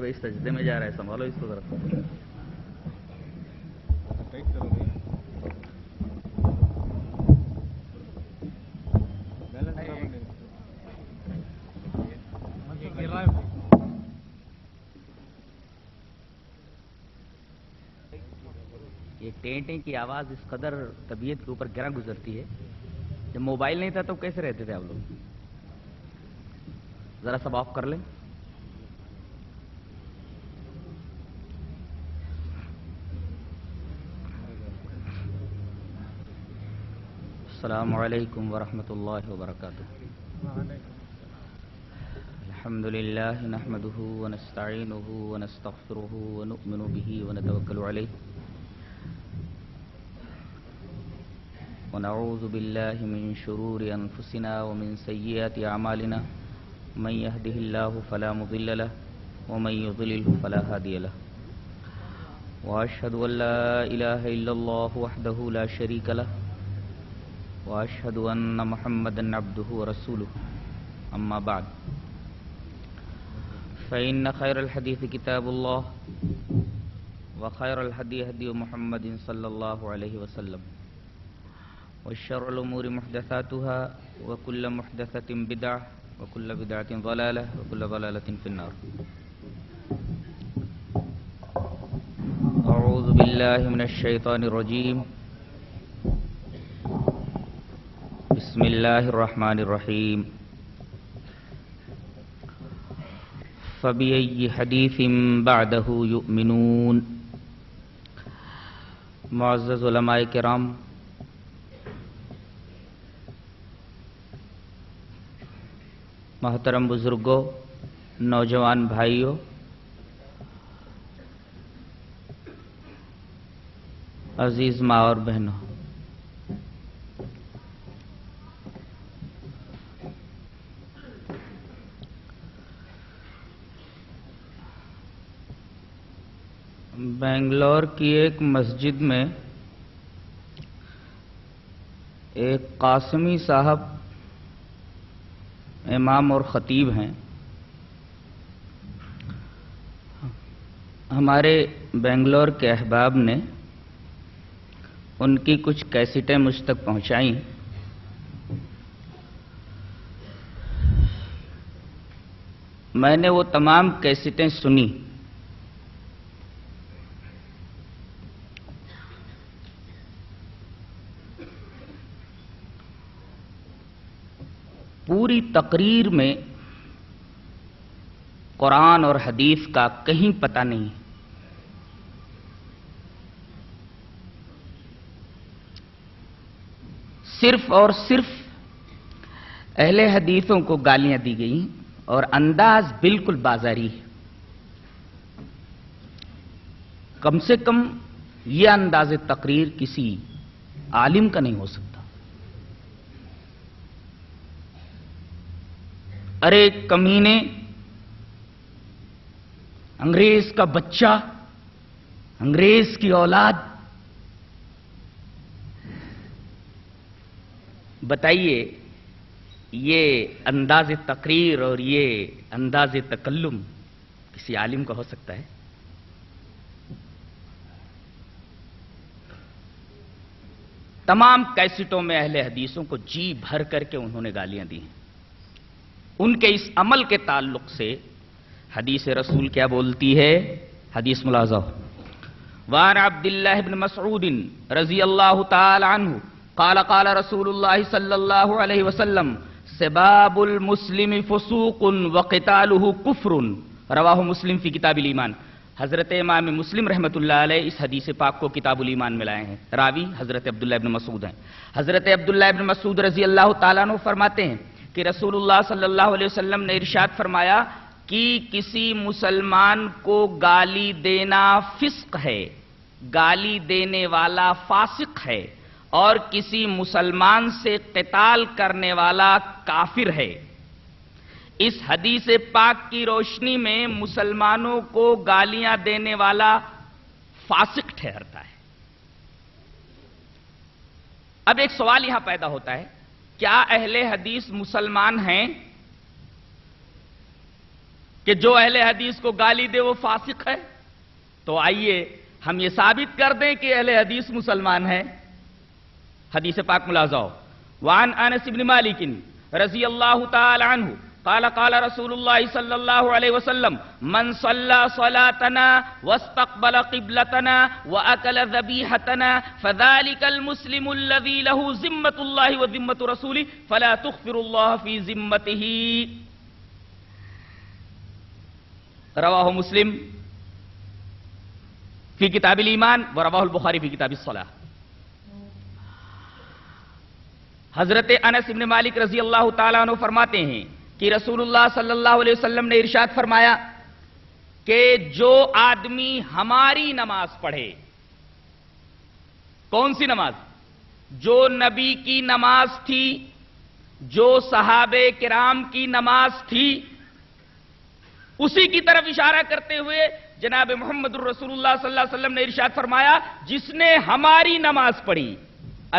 بھائی سجدے میں جا رہا ہے، سنبھالو اس کو ذرا. یہ ٹیں ٹیں کی آواز اس قدر طبیعت کے اوپر گرا گزرتی ہے. جب موبائل نہیں تھا تو کیسے رہتے تھے آپ لوگ؟ ذرا سب آف کر لیں. السلام علیکم ورحمۃ اللہ وبرکاتہ. الحمد للہ نحمده ونستعینه ونستغفره ونؤمن به ونتوکل علیہ ونعوذ باللہ من شرور انفسنا ومن سیئات اعمالنا من يهده الله فلا مضل له ومن يضلل فلا هادي له واشهد ان لا اله الا الله وحده لا شريك له واشهد ان محمدا عبده ورسوله اما بعد فان خير الحديث كتاب الله وخير الهدي هدي محمد صلى الله عليه وسلم وشر الامور محدثاتها وكل محدثة بدعة وكل بدعة ضلالة وكل ضلالة في النار. أعوذ بالله من الشيطان الرجيم. بسم الله الرحمن الرحيم. فبأي حديث بعده يؤمنون. معزز علماء کرام، محترم بزرگوں، نوجوان بھائیوں، عزیز ماں اور بہنوں، بنگلور کی ایک مسجد میں ایک قاسمی صاحب امام اور خطیب ہیں. ہمارے بنگلور کے احباب نے ان کی کچھ کیسٹیں مجھ تک پہنچائیں. میں نے وہ تمام کیسٹیں سنی. پوری تقریر میں قرآن اور حدیث کا کہیں پتہ نہیں. صرف اور صرف اہل حدیثوں کو گالیاں دی گئیں اور انداز بالکل بازاری ہے. کم سے کم یہ انداز تقریر کسی عالم کا نہیں ہو سکتا. ارے کمینے، انگریز کا بچہ، انگریز کی اولاد، بتائیے یہ انداز تقریر اور یہ انداز تکلم کسی عالم کا ہو سکتا ہے؟ تمام کیسٹوں میں اہل حدیثوں کو جی بھر کر کے انہوں نے گالیاں دی ہیں. ان کے اس عمل کے تعلق سے حدیث رسول کیا بولتی ہے؟ حدیث ملاحظہ. وعن عبد اللہ بن مسعود رضی اللہ تعالی عنہ قال قال رسول اللہ صلی اللہ علیہ وسلم سباب المسلم فسوق وقتالہ کفر. رواہ مسلم فی کتاب الایمان. حضرت امام مسلم رحمۃ اللہ علیہ اس حدیث پاک کو کتاب الایمان میں لائے ہیں. راوی حضرت عبداللہ ابن مسعود ہیں. حضرت عبداللہ ابن مسعود رضی اللہ تعالیٰ عنہ فرماتے ہیں کہ رسول اللہ صلی اللہ علیہ وسلم نے ارشاد فرمایا کہ کسی مسلمان کو گالی دینا فسق ہے، گالی دینے والا فاسق ہے، اور کسی مسلمان سے قتال کرنے والا کافر ہے. اس حدیث پاک کی روشنی میں مسلمانوں کو گالیاں دینے والا فاسق ٹھہرتا ہے. اب ایک سوال یہاں پیدا ہوتا ہے، کیا اہل حدیث مسلمان ہیں؟ کہ جو اہل حدیث کو گالی دے وہ فاسق ہے؟ تو آئیے ہم یہ ثابت کر دیں کہ اہل حدیث مسلمان ہے۔ حدیث پاک ملاحظہ ہو، وعن انس بن مالک رضی اللہ تعالی عنہ قال قال رسول اللہ صلی اللہ علیہ وسلم من صلى صلاتنا واستقبل قبلتنا واكل ذبيحتنا فذلك المسلم الذي له ذمة الله وذمة رسوله فلا تخفر الله في ذمته۔ رواہ مسلم فی کتاب الایمان ورواہ البخاری فی کتاب الصلاۃ۔ حضرت انس بن مالک رضی اللہ تعالیٰ عنہ فرماتے ہیں کہ رسول اللہ صلی اللہ علیہ وسلم نے ارشاد فرمایا کہ جو آدمی ہماری نماز پڑھے، کون سی نماز؟ جو نبی کی نماز تھی، جو صحابہ کرام کی نماز تھی، اسی کی طرف اشارہ کرتے ہوئے جناب محمد الرسول اللہ صلی اللہ علیہ وسلم نے ارشاد فرمایا جس نے ہماری نماز پڑھی۔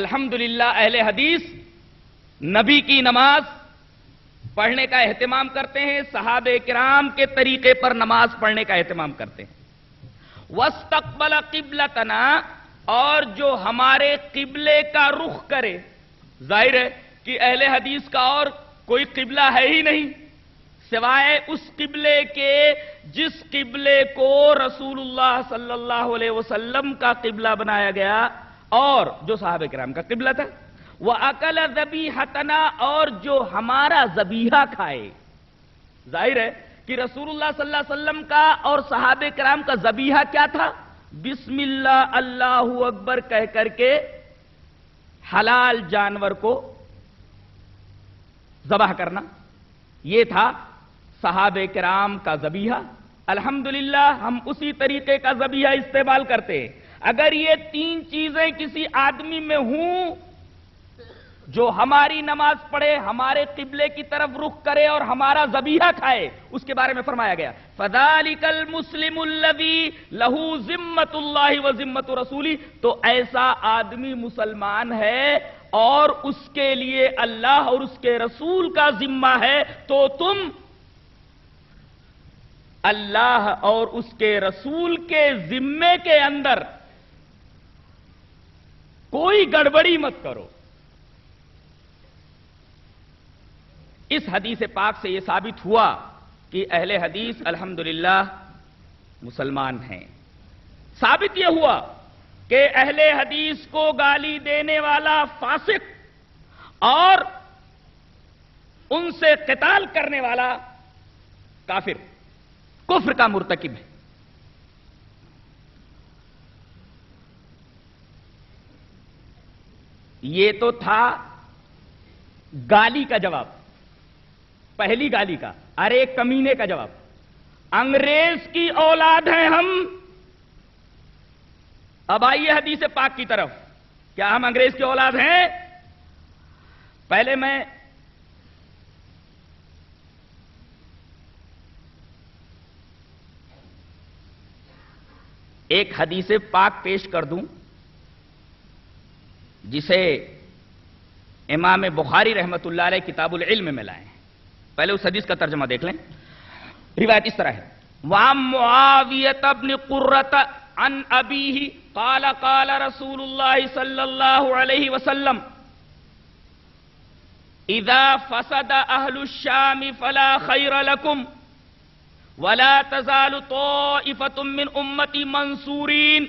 الحمدللہ اہل حدیث نبی کی نماز پڑھنے کا اہتمام کرتے ہیں، صحابہ کرام کے طریقے پر نماز پڑھنے کا اہتمام کرتے ہیں۔ واستقبل قبلتنا، اور جو ہمارے قبلے کا رخ کرے، ظاہر ہے کہ اہل حدیث کا اور کوئی قبلہ ہے ہی نہیں سوائے اس قبلے کے جس قبلے کو رسول اللہ صلی اللہ علیہ وسلم کا قبلہ بنایا گیا اور جو صحابہ کرام کا قبلہ تھا۔ وَأَكَلَ ذَبِيحَتَنَا، اور جو ہمارا ذبیحہ کھائے۔ ظاہر ہے کہ رسول اللہ صلی اللہ علیہ وسلم کا اور صحابہ کرام کا ذبیحہ کیا تھا؟ بسم اللہ اللہ اکبر کہہ کر کے حلال جانور کو ذبح کرنا، یہ تھا صحابہ کرام کا ذبیحہ۔ الحمدللہ ہم اسی طریقے کا ذبیحہ استعمال کرتے ہیں۔ اگر یہ تین چیزیں کسی آدمی میں ہوں، جو ہماری نماز پڑھے، ہمارے قبلے کی طرف رخ کرے اور ہمارا ذبیحہ کھائے، اس کے بارے میں فرمایا گیا فَذَلِكَ الْمُسْلِمُ الَّذِي لَهُ ذِمَّةُ اللَّهِ وَذِمَّةُ رَسُولِهِ، تو ایسا آدمی مسلمان ہے اور اس کے لیے اللہ اور اس کے رسول کا ذمہ ہے، تو تم اللہ اور اس کے رسول کے ذمے کے اندر کوئی گڑبڑی مت کرو۔ اس حدیث پاک سے یہ ثابت ہوا کہ اہل حدیث الحمدللہ مسلمان ہیں۔ ثابت یہ ہوا کہ اہل حدیث کو گالی دینے والا فاسق اور ان سے قتال کرنے والا کافر، کفر کا مرتکب ہے۔ یہ تو تھا گالی کا جواب، پہلی گالی کا، ارے کمینے کا جواب۔ انگریز کی اولاد ہیں ہم۔ اب آئیے حدیث پاک کی طرف، کیا ہم انگریز کی اولاد ہیں؟ پہلے میں ایک حدیث پاک پیش کر دوں جسے امام بخاری رحمت اللہ علیہ کتاب العلم میں لائے ہیں۔ پہلے اس حدیث کا ترجمہ دیکھ لیں۔ روایت اس طرح ہے، وَعَن مُعَاوِيَةَ بْنِ قُرَّةَ عَنْ أَبِيهِ قَالَ قَالَ رَسُولُ اللَّهِ صَلَّى اللَّهُ عَلَيْهِ وَسَلَّمَ إِذَا فَسَدَ أَهْلُ الشَّامِ فَلَا خَيْرَ لَكُمْ وَلَا تَزَالُ طَائِفَةٌ مِّنْ أُمَّتِي مَنْصُورِينَ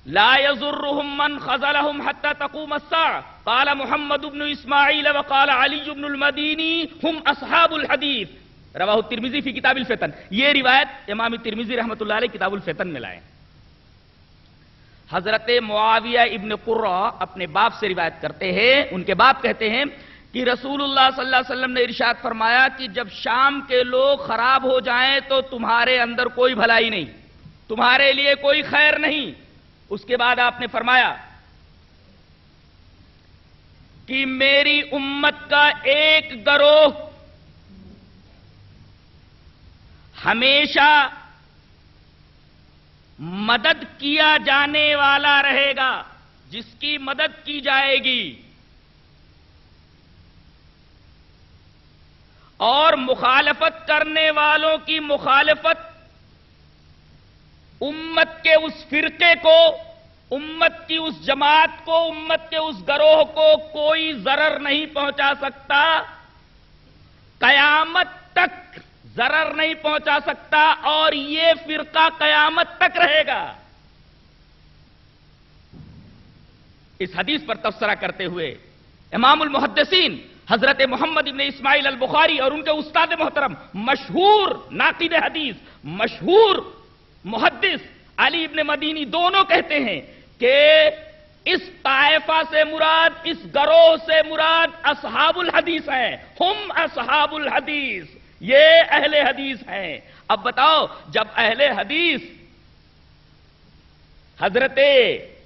لا يضرهم من خذلهم حتى تقوم الساعة قال محمد بن اسماعیل وقال علی بن المدینی هم اصحاب الحدیث رواہ الترمذی فی کتاب الفتن۔ یہ روایت امام ترمذی رحمۃ اللہ علیہ کتاب الفتن میں لائے۔ حضرت معاویہ ابن قرہ اپنے باپ سے روایت کرتے ہیں، ان کے باپ کہتے ہیں کہ رسول اللہ صلی اللہ علیہ وسلم نے ارشاد فرمایا کہ جب شام کے لوگ خراب ہو جائیں تو تمہارے اندر کوئی بھلائی نہیں، تمہارے لیے کوئی خیر نہیں۔ اس کے بعد آپ نے فرمایا کہ میری امت کا ایک گروہ ہمیشہ مدد کیا جانے والا رہے گا، جس کی مدد کی جائے گی، اور مخالفت کرنے والوں کی مخالفت امت کے اس فرقے کو، امت کی اس جماعت کو، امت کے اس گروہ کو کوئی ضرر نہیں پہنچا سکتا، قیامت تک ضرر نہیں پہنچا سکتا، اور یہ فرقہ قیامت تک رہے گا۔ اس حدیث پر تبصرہ کرتے ہوئے امام المحدثین حضرت محمد ابن اسماعیل البخاری اور ان کے استاد محترم، مشہور ناقد حدیث، مشہور محدث علی ابن مدینی دونوں کہتے ہیں کہ اس طائفہ سے مراد، اس گروہ سے مراد اصحاب الحدیث ہیں، ہم اصحاب الحدیث، یہ اہل حدیث ہیں۔ اب بتاؤ، جب اہل حدیث حضرت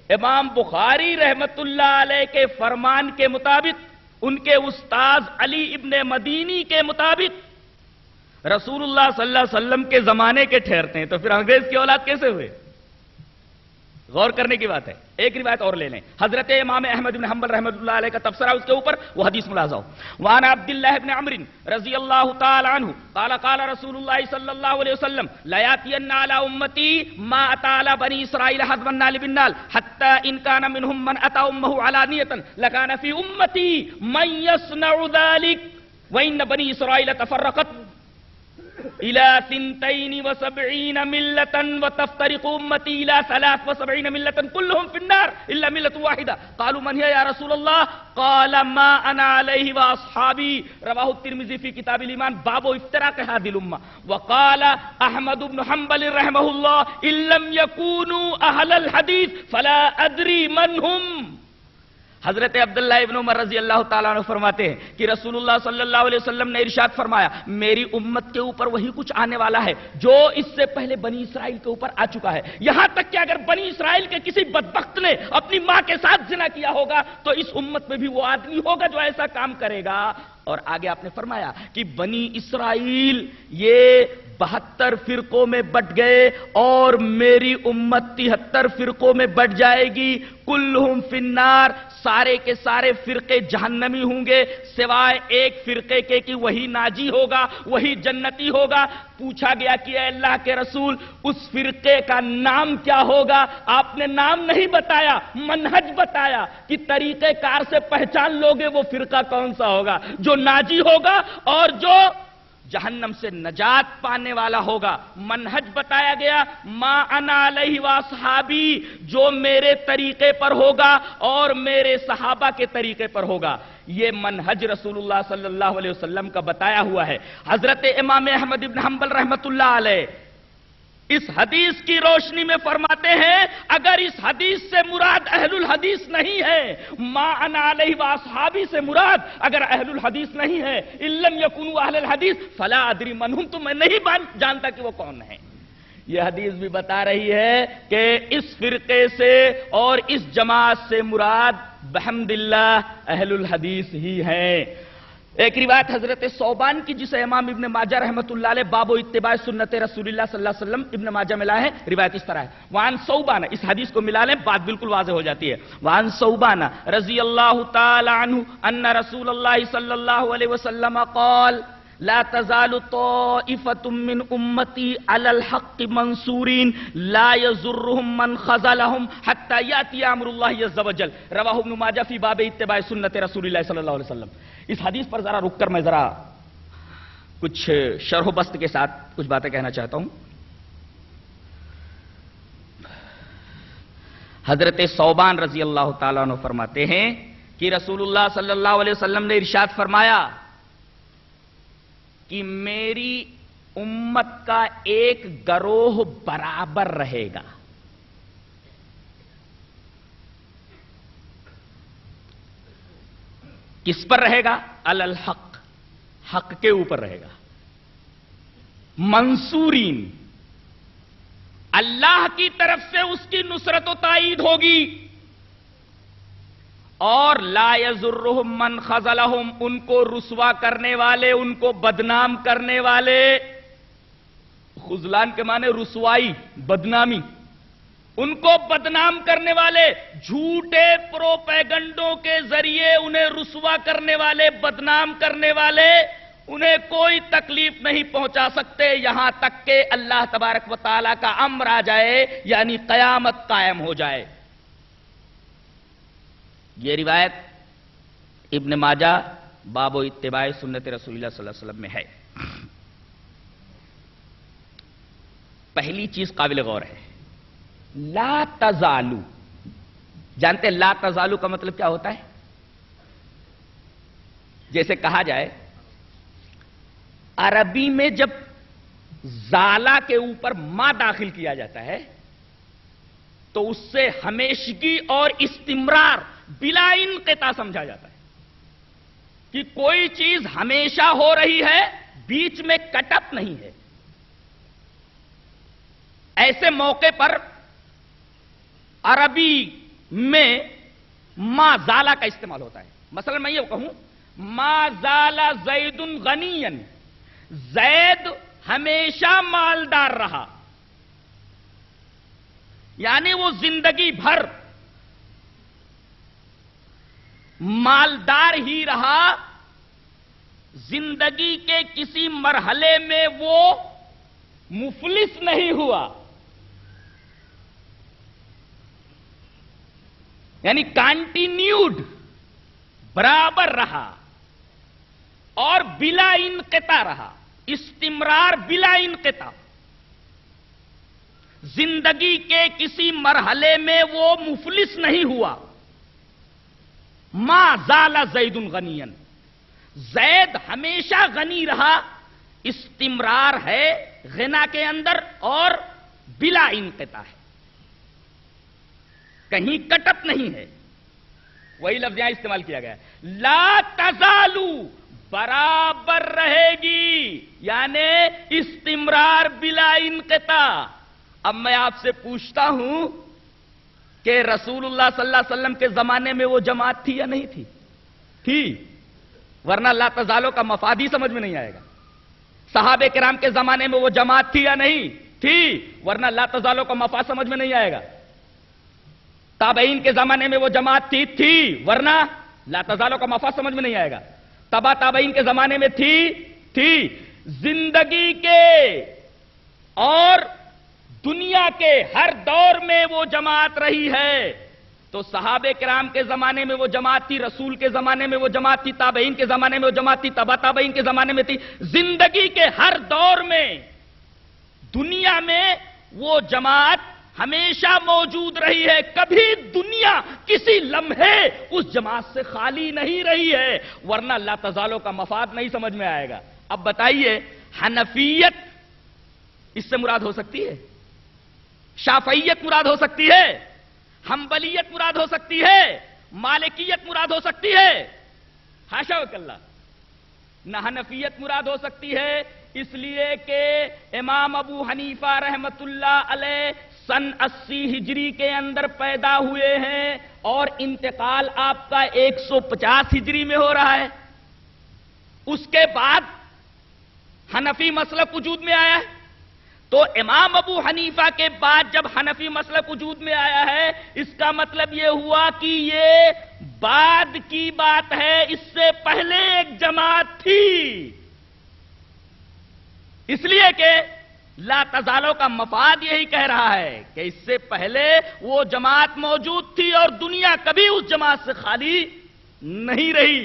امام بخاری رحمت اللہ علیہ کے فرمان کے مطابق، ان کے استاذ علی ابن مدینی کے مطابق رسول اللہ صلی اللہ علیہ وسلم کے زمانے کے ٹھہرتے ہیں، تو پھر انگریز کی اولاد کیسے ہوئے؟ غور کرنے کی بات ہے۔ ایک روایت اور لے لیں، حضرت امام احمد بن حنبل رحمۃ اللہ علیہ کا تبصرہ اس کے اوپر، وہ حدیث ملاحظہ ہو۔ وعن عبداللہ بن عمرو رضی اللہ تعالی عنہ قال قال رسول اللہ صلی اللہ علیہ وسلم لا یاتین علی امتی ما اتی علی بنی اسرائیل حذف النال بالنال حتی ان کان منهم من اتی امه علانیۃ لکان فی امتی من یصنع ذلک وان بنی اسرائیل تفرقت الى 72 ملة وتفترق امتي الى 73 ملة كلهم في النار الا ملة واحدة قالوا من هي يا رسول الله قال ما انا عليه واصحابي رواه الترمذي في كتاب الايمان باب افتراق هذه الامة وقال احمد بن حنبل رحمه الله ان لم يكونوا اهل الحديث فلا ادري من هم۔ حضرت عبداللہ ابن عمر رضی اللہ تعالیٰ عنہ فرماتے ہیں کہ رسول اللہ صلی اللہ علیہ وسلم نے ارشاد فرمایا، میری امت کے اوپر وہی کچھ آنے والا ہے جو اس سے پہلے بنی اسرائیل کے اوپر آ چکا ہے، یہاں تک کہ اگر بنی اسرائیل کے کسی بدبخت نے اپنی ماں کے ساتھ زنا کیا ہوگا تو اس امت میں بھی وہ آدمی ہوگا جو ایسا کام کرے گا۔ اور آگے آپ نے فرمایا کہ بنی اسرائیل یہ 72 فرقوں میں بٹ گئے اور میری امت 73 فرقوں میں بٹ جائے گی، کلہم فی النار، سارے کے سارے فرقے جہنمی ہوں گے سوائے ایک فرقے کے کہ وہی ناجی ہوگا، وہی جنتی ہوگا۔ پوچھا گیا کہ اے اللہ کے رسول اس فرقے کا نام کیا ہوگا؟ آپ نے نام نہیں بتایا، منہج بتایا کہ طریقہ کار سے پہچان لوگے وہ فرقہ کون سا ہوگا، جو ناجی ہوگا اور جو جہنم سے نجات پانے والا ہوگا۔ منہج بتایا گیا، ما انا علیہ واصحابی، جو میرے طریقے پر ہوگا اور میرے صحابہ کے طریقے پر ہوگا۔ یہ منہج رسول اللہ صلی اللہ علیہ وسلم کا بتایا ہوا ہے۔ حضرت امام احمد بن حنبل رحمت اللہ علیہ اس حدیث کی روشنی میں فرماتے ہیں، اگر اس حدیث سے مراد اہل الحدیث نہیں ہے، ما انا علیہ واصحابی سے مراد اگر اہل الحدیث نہیں ہے، ان لم یکونوا اہل الحدیث فلا ادری من ہم، تو میں نہیں جانتا کہ وہ کون ہے۔ یہ حدیث بھی بتا رہی ہے کہ اس فرقے سے اور اس جماعت سے مراد بحمد اللہ اہل الحدیث ہی ہیں۔ ایک روایت حضرت صوبان کی جسے امام ابن ماجہ رحمت اللہ علیہ باب و اتباع سنت رسول اللہ صلی اللہ علیہ وسلم ابن ماجہ ملا ہے، روایت اس طرح ہے، وعن صوبان، اس حدیث کو ملا لیں بات بالکل واضح ہو جاتی ہے، وعن صوبان رضی اللہ تعالی عنہ ان رسول اللہ صلی اللہ علیہ وسلم قال لا تزال طائفة من امتی علی الحق منصورین لا یضرهم من خذلهم حتى یاتی امر اللہ عز وجل، رواہ ابن ماجہ فی باب اتباع سنت رسول اللہ صلی اللہ علیہ وسلم۔ اس حدیث پر ذرا رک کر میں ذرا کچھ شرح و بسط کے ساتھ کچھ باتیں کہنا چاہتا ہوں۔ حضرت صوبان رضی اللہ تعالیٰ عنہ فرماتے ہیں کہ رسول اللہ صلی اللہ علیہ وسلم نے ارشاد فرمایا کہ میری امت کا ایک گروہ برابر رہے گا، کس پر رہے گا؟ علی الحق، حق کے اوپر رہے گا، منصورین، اللہ کی طرف سے اس کی نصرت و تائید ہوگی، اور لا یضرهم من خذلهم، ان کو رسوا کرنے والے، ان کو بدنام کرنے والے، خذلان کے معنی رسوائی، بدنامی، ان کو بدنام کرنے والے، جھوٹے پروپیگنڈوں کے ذریعے انہیں رسوا کرنے والے، بدنام کرنے والے، انہیں کوئی تکلیف نہیں پہنچا سکتے یہاں تک کہ اللہ تبارک و تعالیٰ کا امر آ جائے، یعنی قیامت قائم ہو جائے۔ یہ روایت ابن ماجہ باب و اتباع سنت رسول اللہ صلی اللہ علیہ وسلم میں ہے۔ پہلی چیز قابل غور ہے، لا تزالو۔ جانتے ہیں لا تزالو کا مطلب کیا ہوتا ہے؟ جیسے کہا جائے عربی میں جب زالہ کے اوپر ما داخل کیا جاتا ہے تو اس سے ہمیشگی اور استمرار بلا انقطاع سمجھا جاتا ہے کہ کوئی چیز ہمیشہ ہو رہی ہے، بیچ میں کٹ اپ نہیں ہے۔ ایسے موقع پر عربی میں ما زالہ کا استعمال ہوتا ہے۔ مثلا میں یہ کہوں ما زال زید غنیا، زید ہمیشہ مالدار رہا، یعنی وہ زندگی بھر مالدار ہی رہا، زندگی کے کسی مرحلے میں وہ مفلس نہیں ہوا، یعنی کانٹینیوڈ برابر رہا اور بلا انقطاع رہا، استمرار بلا انقطاع۔ زندگی کے کسی مرحلے میں وہ مفلس نہیں ہوا۔ ما زال زید غنیا، زید ہمیشہ غنی رہا، استمرار ہے غنا کے اندر اور بلا انقطاع ہے، کہیں کٹپ نہیں ہے۔ وہی لفظ یہاں استعمال کیا گیا ہے، لا تزالو، برابر رہے گی، یعنی استمرار بلا انقطاع۔ اب میں آپ سے پوچھتا ہوں کہ رسول اللہ صلی اللہ علیہ وسلم کے زمانے میں وہ جماعت تھی یا نہیں تھی؟ تھی، ورنہ لا تزالو کا مفاد ہی سمجھ میں نہیں آئے گا۔ صحابہ کرام کے زمانے میں وہ جماعت تھی یا نہیں تھی؟ ورنہ لا تزالو کا مفاد سمجھ میں نہیں آئے گا۔ تابعین کے زمانے میں وہ جماعت تھی، ورنہ لا تزالو کا مفاد سمجھ میں نہیں آئے گا۔ تبا تابعین کے زمانے میں تھی۔ زندگی کے اور دنیا کے ہر دور میں وہ جماعت رہی ہے۔ تو صحابہ کرام کے زمانے میں وہ جماعت تھی، رسول کے زمانے میں وہ جماعت تھی، تابعین کے زمانے میں وہ جماعت تھی، تبا تابعین کے زمانے میں تھی۔ زندگی کے ہر دور میں دنیا میں وہ جماعت ہمیشہ موجود رہی ہے، کبھی دنیا کسی لمحے اس جماعت سے خالی نہیں رہی ہے، ورنہ لا تزالو کا مفاد نہیں سمجھ میں آئے گا۔ اب بتائیے، حنفیت اس سے مراد ہو سکتی ہے؟ شافعیت مراد ہو سکتی ہے؟ حنبلیت مراد ہو سکتی ہے؟ مالکیت مراد ہو سکتی ہے؟ حاشا وکلا، نہ حنفیت مراد ہو سکتی ہے، اس لیے کہ امام ابو حنیفہ رحمت اللہ علیہ سن 80 ہجری کے اندر پیدا ہوئے ہیں اور انتقال آپ کا 150 ہجری میں ہو رہا ہے۔ اس کے بعد حنفی مسلک وجود میں آیا ہے، تو امام ابو حنیفہ کے بعد جب حنفی مسلک وجود میں آیا ہے، اس کا مطلب یہ ہوا کہ یہ بعد کی بات ہے، اس سے پہلے ایک جماعت تھی۔ اس لیے کہ لا تزالو کا مفاد یہی کہہ رہا ہے کہ اس سے پہلے وہ جماعت موجود تھی اور دنیا کبھی اس جماعت سے خالی نہیں رہی۔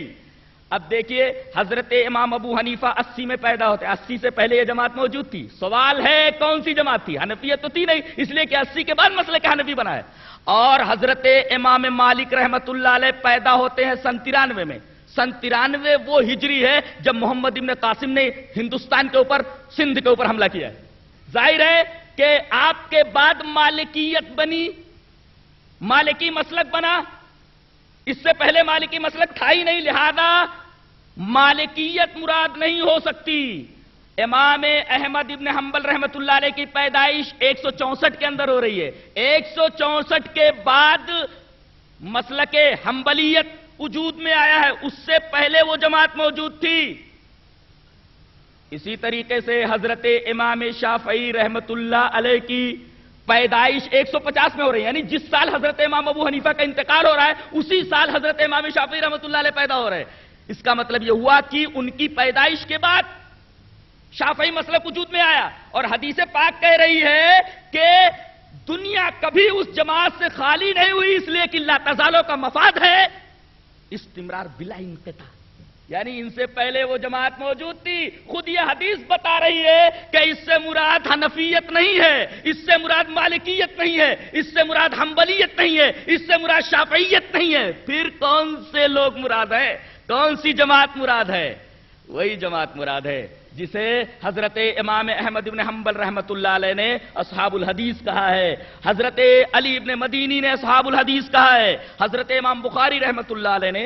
اب دیکھیے، حضرت امام ابو حنیفہ 80 میں پیدا ہوتے، 80 سے پہلے یہ جماعت موجود تھی۔ سوال ہے کون سی جماعت تھی؟ حنفیت تو تھی نہیں، اس لیے کہ 80 کے بعد مسلک حنفی بنا ہے۔ اور حضرت امام مالک رحمت اللہ علیہ پیدا ہوتے ہیں سن 93 میں۔ سن 93 وہ ہجری ہے جب محمد ابن قاسم نے ہندوستان کے اوپر، سندھ کے اوپر حملہ کیا ہے۔ ظاہر ہے کہ آپ کے بعد مالکیت بنی، مالکی مسلک بنا، اس سے پہلے مالکی مسلک تھا ہی نہیں، لہذا مالکیت مراد نہیں ہو سکتی۔ امام احمد ابن حنبل رحمت اللہ علیہ کی پیدائش 164 کے اندر ہو رہی ہے۔ 164 کے بعد مسلک حنبلیت وجود میں آیا ہے، اس سے پہلے وہ جماعت موجود تھی۔ اسی طریقے سے حضرت امام شافعی رحمت اللہ علیہ کی پیدائش 150 میں ہو رہی ہے، یعنی جس سال حضرت امام ابو حنیفہ کا انتقال ہو رہا ہے اسی سال حضرت امام شافعی رحمت اللہ علیہ پیدا ہو رہے ہیں۔ اس کا مطلب یہ ہوا کہ ان کی پیدائش کے بعد شافعی مسلک وجود میں آیا، اور حدیث پاک کہہ رہی ہے کہ دنیا کبھی اس جماعت سے خالی نہیں ہوئی، اس لیے کہ لا تزالو کا مفاد ہے استمرار بلا انقطاع، یعنی ان سے پہلے وہ جماعت موجود تھی۔ خود یہ حدیث بتا رہی ہے کہ اس سے مراد حنفیت نہیں ہے، اس سے مراد مالکیت نہیں ہے، اس سے مراد حنبلیت نہیں ہے، اس سے مراد شافعیت نہیں ہے، پھر کون سے لوگ مراد ہے؟ کون سی جماعت مراد ہے؟ وہی جماعت مراد ہے جسے حضرت امام احمد بن حنبل رحمت اللہ علیہ نے اصحاب الحدیث کہا ہے، حضرت علی بن مدینی نے اصحاب الحدیث کہا ہے، حضرت امام بخاری رحمت اللہ علیہ نے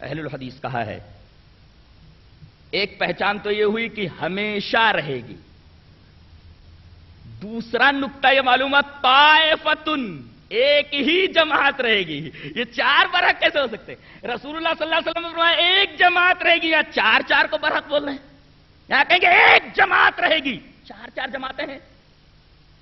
اہل الحدیث کہا ہے۔ ایک پہچان تو یہ ہوئی کہ ہمیشہ رہے گی۔ دوسرا نقطہ یہ معلومات طائفتن، ایک ہی جماعت رہے گی۔ یہ چار برحق کیسے ہو سکتے؟ رسول اللہ صلی اللہ علیہ وسلم نے فرمایا ایک جماعت رہے گی، یا چار کو برحق بول رہے ہیں؟ یہاں کہیں گے ایک جماعت رہے گی، چار جماعتیں ہیں۔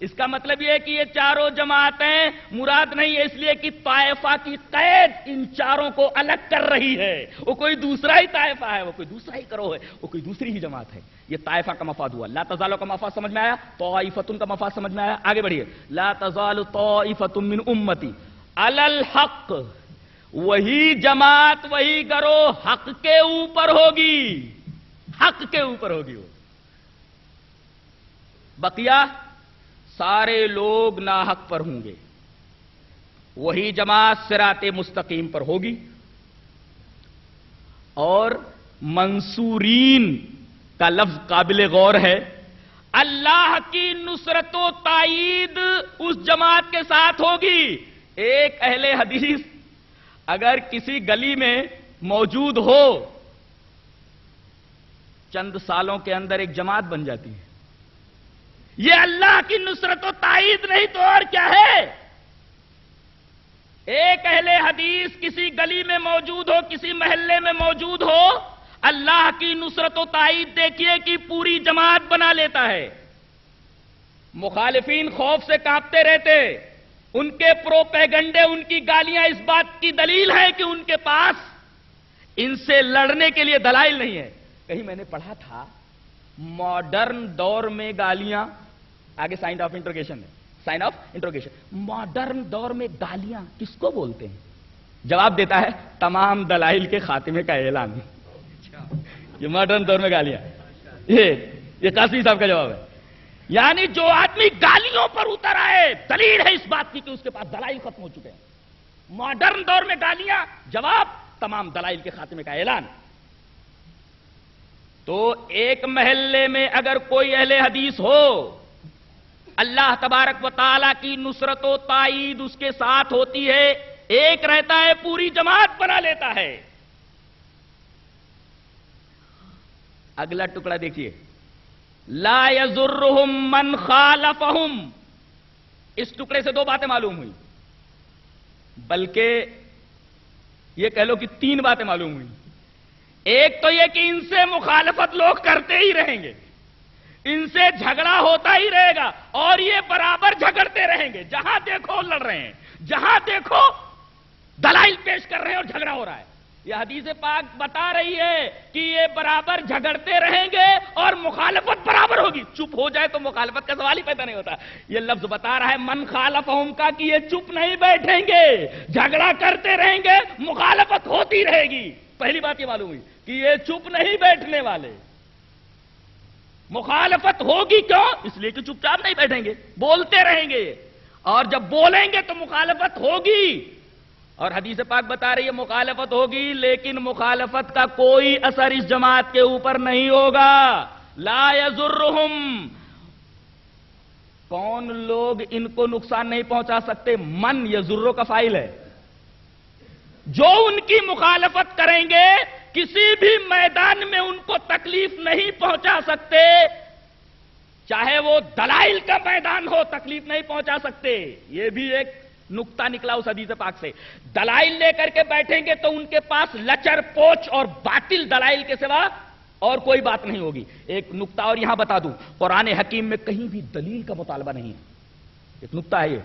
اس کا مطلب یہ ہے کہ یہ چاروں جماعتیں مراد نہیں ہے، اس لیے کہ طائفہ کی قید ان چاروں کو الگ کر رہی ہے۔ وہ کوئی دوسرا ہی طائفہ ہے، وہ کوئی دوسرا ہی گروہ ہے، وہ کوئی دوسری ہی جماعت ہے۔ یہ طائفہ کا مفاد ہوا۔ لا تزالو کا مفاد سمجھ میں آیا، طائفتن کا مفاد سمجھ میں آیا۔ آگے بڑھیے، لا تزال طائفۃ من امتی علی الحق، وہی جماعت وہی گروہ حق کے اوپر ہوگی، حق کے اوپر ہوگی وہ۔ بقیہ سارے لوگ ناحق پر ہوں گے، وہی جماعت صراط مستقیم پر ہوگی۔ اور منصورین کا لفظ قابل غور ہے۔ اللہ کی نصرت و تائید اس جماعت کے ساتھ ہوگی۔ ایک اہل حدیث اگر کسی گلی میں موجود ہو، چند سالوں کے اندر ایک جماعت بن جاتی ہے۔ یہ اللہ کی نصرت و تائید نہیں تو اور کیا ہے؟ ایک اہل حدیث کسی گلی میں موجود ہو، کسی محلے میں موجود ہو، اللہ کی نصرت و تائید دیکھیے کہ پوری جماعت بنا لیتا ہے۔ مخالفین خوف سے کانپتے رہتے، ان کے پروپیگنڈے، ان کی گالیاں اس بات کی دلیل ہے کہ ان کے پاس ان سے لڑنے کے لیے دلائل نہیں ہے۔ کہیں میں نے پڑھا تھا ماڈرن دور میں گالیاں، آگے سائن آف انٹروگیشن ہے، سائن آف انٹروگیشن، ماڈرن دور میں گالیاں کس کو بولتے ہیں؟ جواب دیتا ہے تمام دلائل کے خاتمے کا اعلان۔ یہ ماڈرن دور میں گالیاں، یہ قاسمی صاحب کا جواب ہے۔ یعنی جو آدمی گالیوں پر اتر آئے، دلیل ہے اس بات کی کہ اس کے پاس دلائل ختم ہو چکے ہیں۔ ماڈرن دور میں گالیاں، جواب تمام دلائل کے خاتمے کا اعلان۔ تو ایک محلے میں اگر کوئی اہل حدیث ہو، اللہ تبارک و تعالیٰ کی نصرت و تائید اس کے ساتھ ہوتی ہے، ایک رہتا ہے، پوری جماعت بنا لیتا ہے۔ اگلا ٹکڑا دیکھیے، لا یضرہم من خالفہم۔ اس ٹکڑے سے دو باتیں معلوم ہوئی، بلکہ یہ کہہ لو کہ تین باتیں معلوم ہوئی۔ ایک تو یہ کہ ان سے مخالفت لوگ کرتے ہی رہیں گے، ان سے جھگڑا ہوتا ہی رہے گا، اور یہ برابر جھگڑتے رہیں گے، جہاں دیکھو لڑ رہے ہیں، جہاں دیکھو دلائل پیش کر رہے ہیں اور جھگڑا ہو رہا ہے۔ یہ حدیث پاک بتا رہی ہے کہ یہ برابر جھگڑتے رہیں گے اور مخالفت برابر ہوگی۔ چپ ہو جائے تو مخالفت کا سوال ہی پیدا نہیں ہوتا۔ یہ لفظ بتا رہا ہے من خالفہم کا کہ یہ چپ نہیں بیٹھیں گے، جھگڑا کرتے رہیں گے، مخالفت ہوتی رہے گی۔ پہلی بات یہ معلوم ہوئی کہ یہ چپ نہیں بیٹھنے والے، مخالفت ہوگی کیوں؟ اس لیے کہ چپ چاپ نہیں بیٹھیں گے، بولتے رہیں گے، اور جب بولیں گے تو مخالفت ہوگی۔ اور حدیث پاک بتا رہی ہے مخالفت ہوگی، لیکن مخالفت کا کوئی اثر اس جماعت کے اوپر نہیں ہوگا۔ لا یضرہم، کون لوگ ان کو نقصان نہیں پہنچا سکتے؟ من یضرو کا فاعل ہے، جو ان کی مخالفت کریں گے کسی بھی میدان میں ان کو تکلیف نہیں پہنچا سکتے، چاہے وہ دلائل کا میدان ہو تکلیف نہیں پہنچا سکتے۔ یہ بھی ایک نقطہ نکلا اس حدیث پاک سے۔ دلائل لے کر کے بیٹھیں گے تو ان کے پاس لچر پوچھ اور باطل دلائل کے سوا اور کوئی بات نہیں ہوگی۔ ایک نقطہ اور یہاں بتا دوں، قرآن حکیم میں کہیں بھی دلیل کا مطالبہ نہیں ہے۔ ایک نقطہ ہے یہ،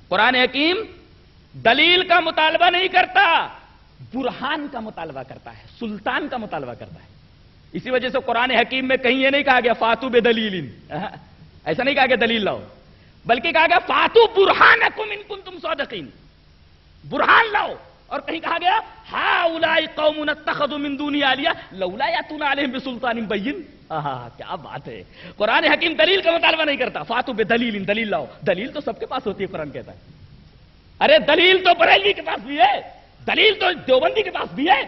قرآن حکیم دلیل کا مطالبہ نہیں کرتا۔ برہان کا مطالبہ کرتا ہے، سلطان کا مطالبہ کرتا ہے. اسی وجہ سے قرآن حکیم میں کہیں یہ نہیں کہا گیا فاتو بدلیل، ایسا نہیں کہا گیا دلیل لاؤ، بلکہ کہا گیا فاتو برہانکم ان کنتم صادقین، برہان لاؤ. اور کہیں کہا گیا ہؤلاء قوم اتخذوا من دونی آلیہ لولا یاتون علیہم بسلطان بین. کیا بات ہے، قرآن حکیم دلیل کا مطالبہ نہیں کرتا، فاتو بدلیل، دلیل لاؤ. دلیل تو سب کے پاس ہوتی ہے، قرآن کہتا ہے. ارے دلیل تو بریلوی کے پاس بھی ہے، دلیل تو دیوبندی کے پاس بھی ہے،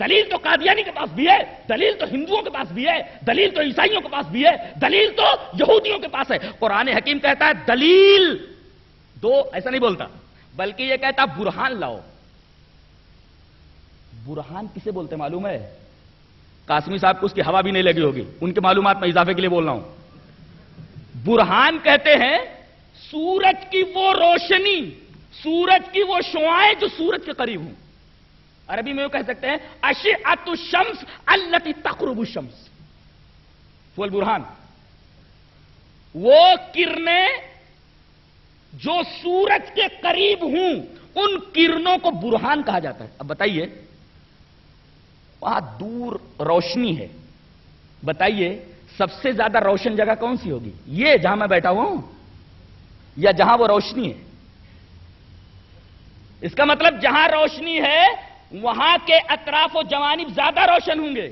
دلیل تو قادیانی کے پاس بھی ہے، دلیل تو ہندوؤں کے پاس بھی ہے، دلیل تو عیسائیوں کے پاس بھی ہے، دلیل تو یہودیوں کے پاس ہے. قرآن حکیم کہتا ہے دلیل دو، ایسا نہیں بولتا، بلکہ یہ کہتا برہان لاؤ. برہان کسے بولتے معلوم ہے؟ قاسمی صاحب کو اس کی ہوا بھی نہیں لگی ہوگی، ان کے معلومات میں اضافے کے لیے بول رہا ہوں. برہان کہتے ہیں سورج کی وہ روشنی، سورج کی وہ شعاعیں جو سورج کے قریب ہوں. عربی میں وہ کہہ سکتے ہیں اشعۃ الشمس التی تقرب الشمس، وہ البرہان، وہ کرنیں جو سورج کے قریب ہوں، ان کرنوں کو برہان کہا جاتا ہے. اب بتائیے وہاں دور روشنی ہے، بتائیے سب سے زیادہ روشن جگہ کون سی ہوگی؟ یہ جہاں میں بیٹھا ہوں یا جہاں وہ روشنی ہے؟ اس کا مطلب جہاں روشنی ہے وہاں کے اطراف و جوانب زیادہ روشن ہوں گے،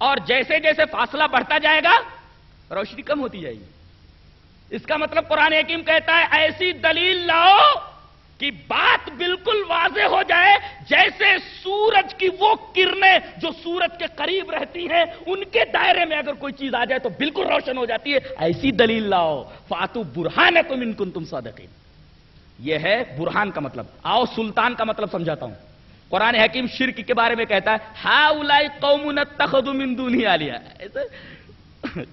اور جیسے جیسے فاصلہ بڑھتا جائے گا روشنی کم ہوتی جائے گی. اس کا مطلب قرآن حکیم کہتا ہے ایسی دلیل لاؤ کہ بات بالکل واضح ہو جائے، جیسے سورج کی وہ کرنیں جو سورج کے قریب رہتی ہیں ان کے دائرے میں اگر کوئی چیز آ جائے تو بالکل روشن ہو جاتی ہے. ایسی دلیل لاؤ. فاتو برہانکم ان کنتم صادقین. یہ ہے برہان کا مطلب. آؤ سلطان کا مطلب سمجھاتا ہوں. قرآن حکیم شرک کے بارے میں کہتا ہے ہؤلاء قوم اتخذوا من دونہ آلیہ.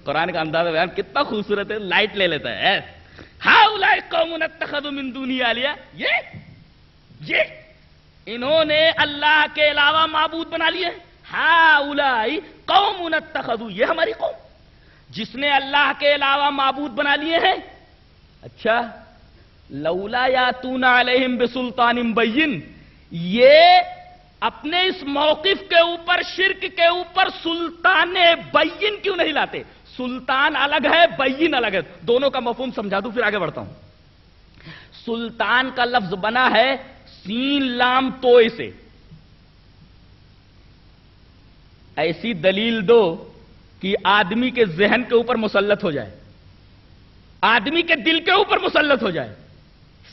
قرآن کا انداز بیان کتنا خوبصورت ہے، لائٹ لے لیتا ہے. ہؤلاء قوم اتخذوا من دونہ آلیہ، یہ انہوں نے اللہ کے علاوہ معبود بنا لیے. ہؤلاء قوم اتخذوا، یہ ہماری قوم جس نے اللہ کے علاوہ معبود بنا لیے ہیں. اچھا لولا یاتون علیہم بسلطان بین، یہ اپنے اس موقف کے اوپر، شرک کے اوپر سلطان بین کیوں نہیں لاتے؟ سلطان الگ ہے، بین الگ ہے، دونوں کا مفہوم سمجھا دوں پھر آگے بڑھتا ہوں. سلطان کا لفظ بنا ہے سین لام توئے سے. ایسی دلیل دو کہ آدمی کے ذہن کے اوپر مسلط ہو جائے، آدمی کے دل کے اوپر مسلط ہو جائے،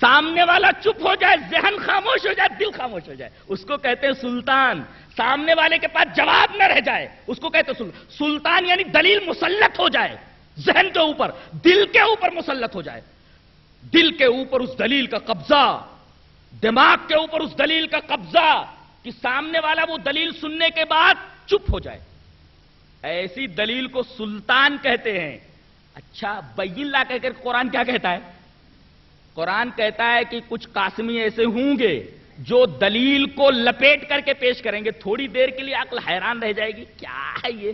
سامنے والا چپ ہو جائے، ذہن خاموش ہو جائے، دل خاموش ہو جائے. اس کو کہتے ہیں سلطان. سامنے والے کے پاس جواب نہ رہ جائے اس کو کہتے ہیں سلطان. یعنی دلیل مسلط ہو جائے، ذہن کے اوپر، دل کے اوپر مسلط ہو جائے، دل کے اوپر اس دلیل کا قبضہ، دماغ کے اوپر اس دلیل کا قبضہ کہ سامنے والا وہ دلیل سننے کے بعد چپ ہو جائے. ایسی دلیل کو سلطان کہتے ہیں. اچھا بین لا کہہ کر قرآن کیا کہتا ہے؟ قرآن کہتا ہے کہ کچھ قاسمی ایسے ہوں گے جو دلیل کو لپیٹ کر کے پیش کریں گے. تھوڑی دیر کے لیے عقل حیران رہ جائے گی، کیا ہے یہ؟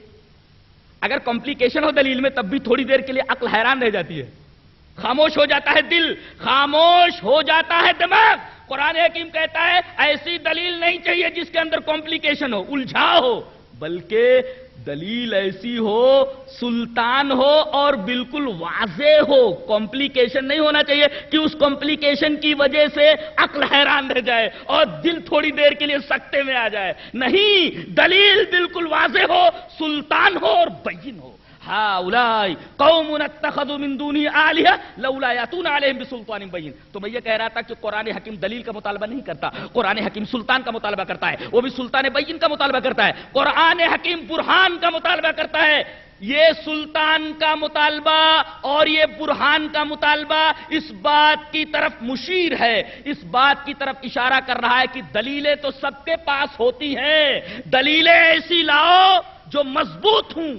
اگر کمپلیکیشن ہو دلیل میں تب بھی تھوڑی دیر کے لیے عقل حیران رہ جاتی ہے، خاموش ہو جاتا ہے دل، خاموش ہو جاتا ہے دماغ. قرآن حکیم کہتا ہے ایسی دلیل نہیں چاہیے جس کے اندر کمپلیکیشن ہو، الجھا ہو، بلکہ دلیل ایسی ہو، سلطان ہو اور بالکل واضح ہو. کمپلیکیشن نہیں ہونا چاہیے کہ اس کمپلیکیشن کی وجہ سے عقل حیران رہ جائے اور دل تھوڑی دیر کے لیے سکتے میں آ جائے. نہیں، دلیل بالکل واضح ہو، سلطان ہو اور بین ہو. ہؤلاء قوم اتخذوا من دونہ آلیہ لولا یاتون علیہم بسلطان بین. تو میں یہ کہہ رہا تھا کہ قرآن حکیم دلیل کا مطالبہ نہیں کرتا، قرآن حکیم سلطان کا مطالبہ کرتا ہے، وہ بھی سلطان بین کا مطالبہ کرتا ہے. قرآن حکیم برہان کا مطالبہ کرتا ہے. یہ سلطان کا مطالبہ اور یہ برہان کا مطالبہ اس بات کی طرف مشیر ہے، اس بات کی طرف اشارہ کر رہا ہے کہ دلیلیں تو سب کے پاس ہوتی ہیں، دلیلیں ایسی لاؤ جو مضبوط ہوں،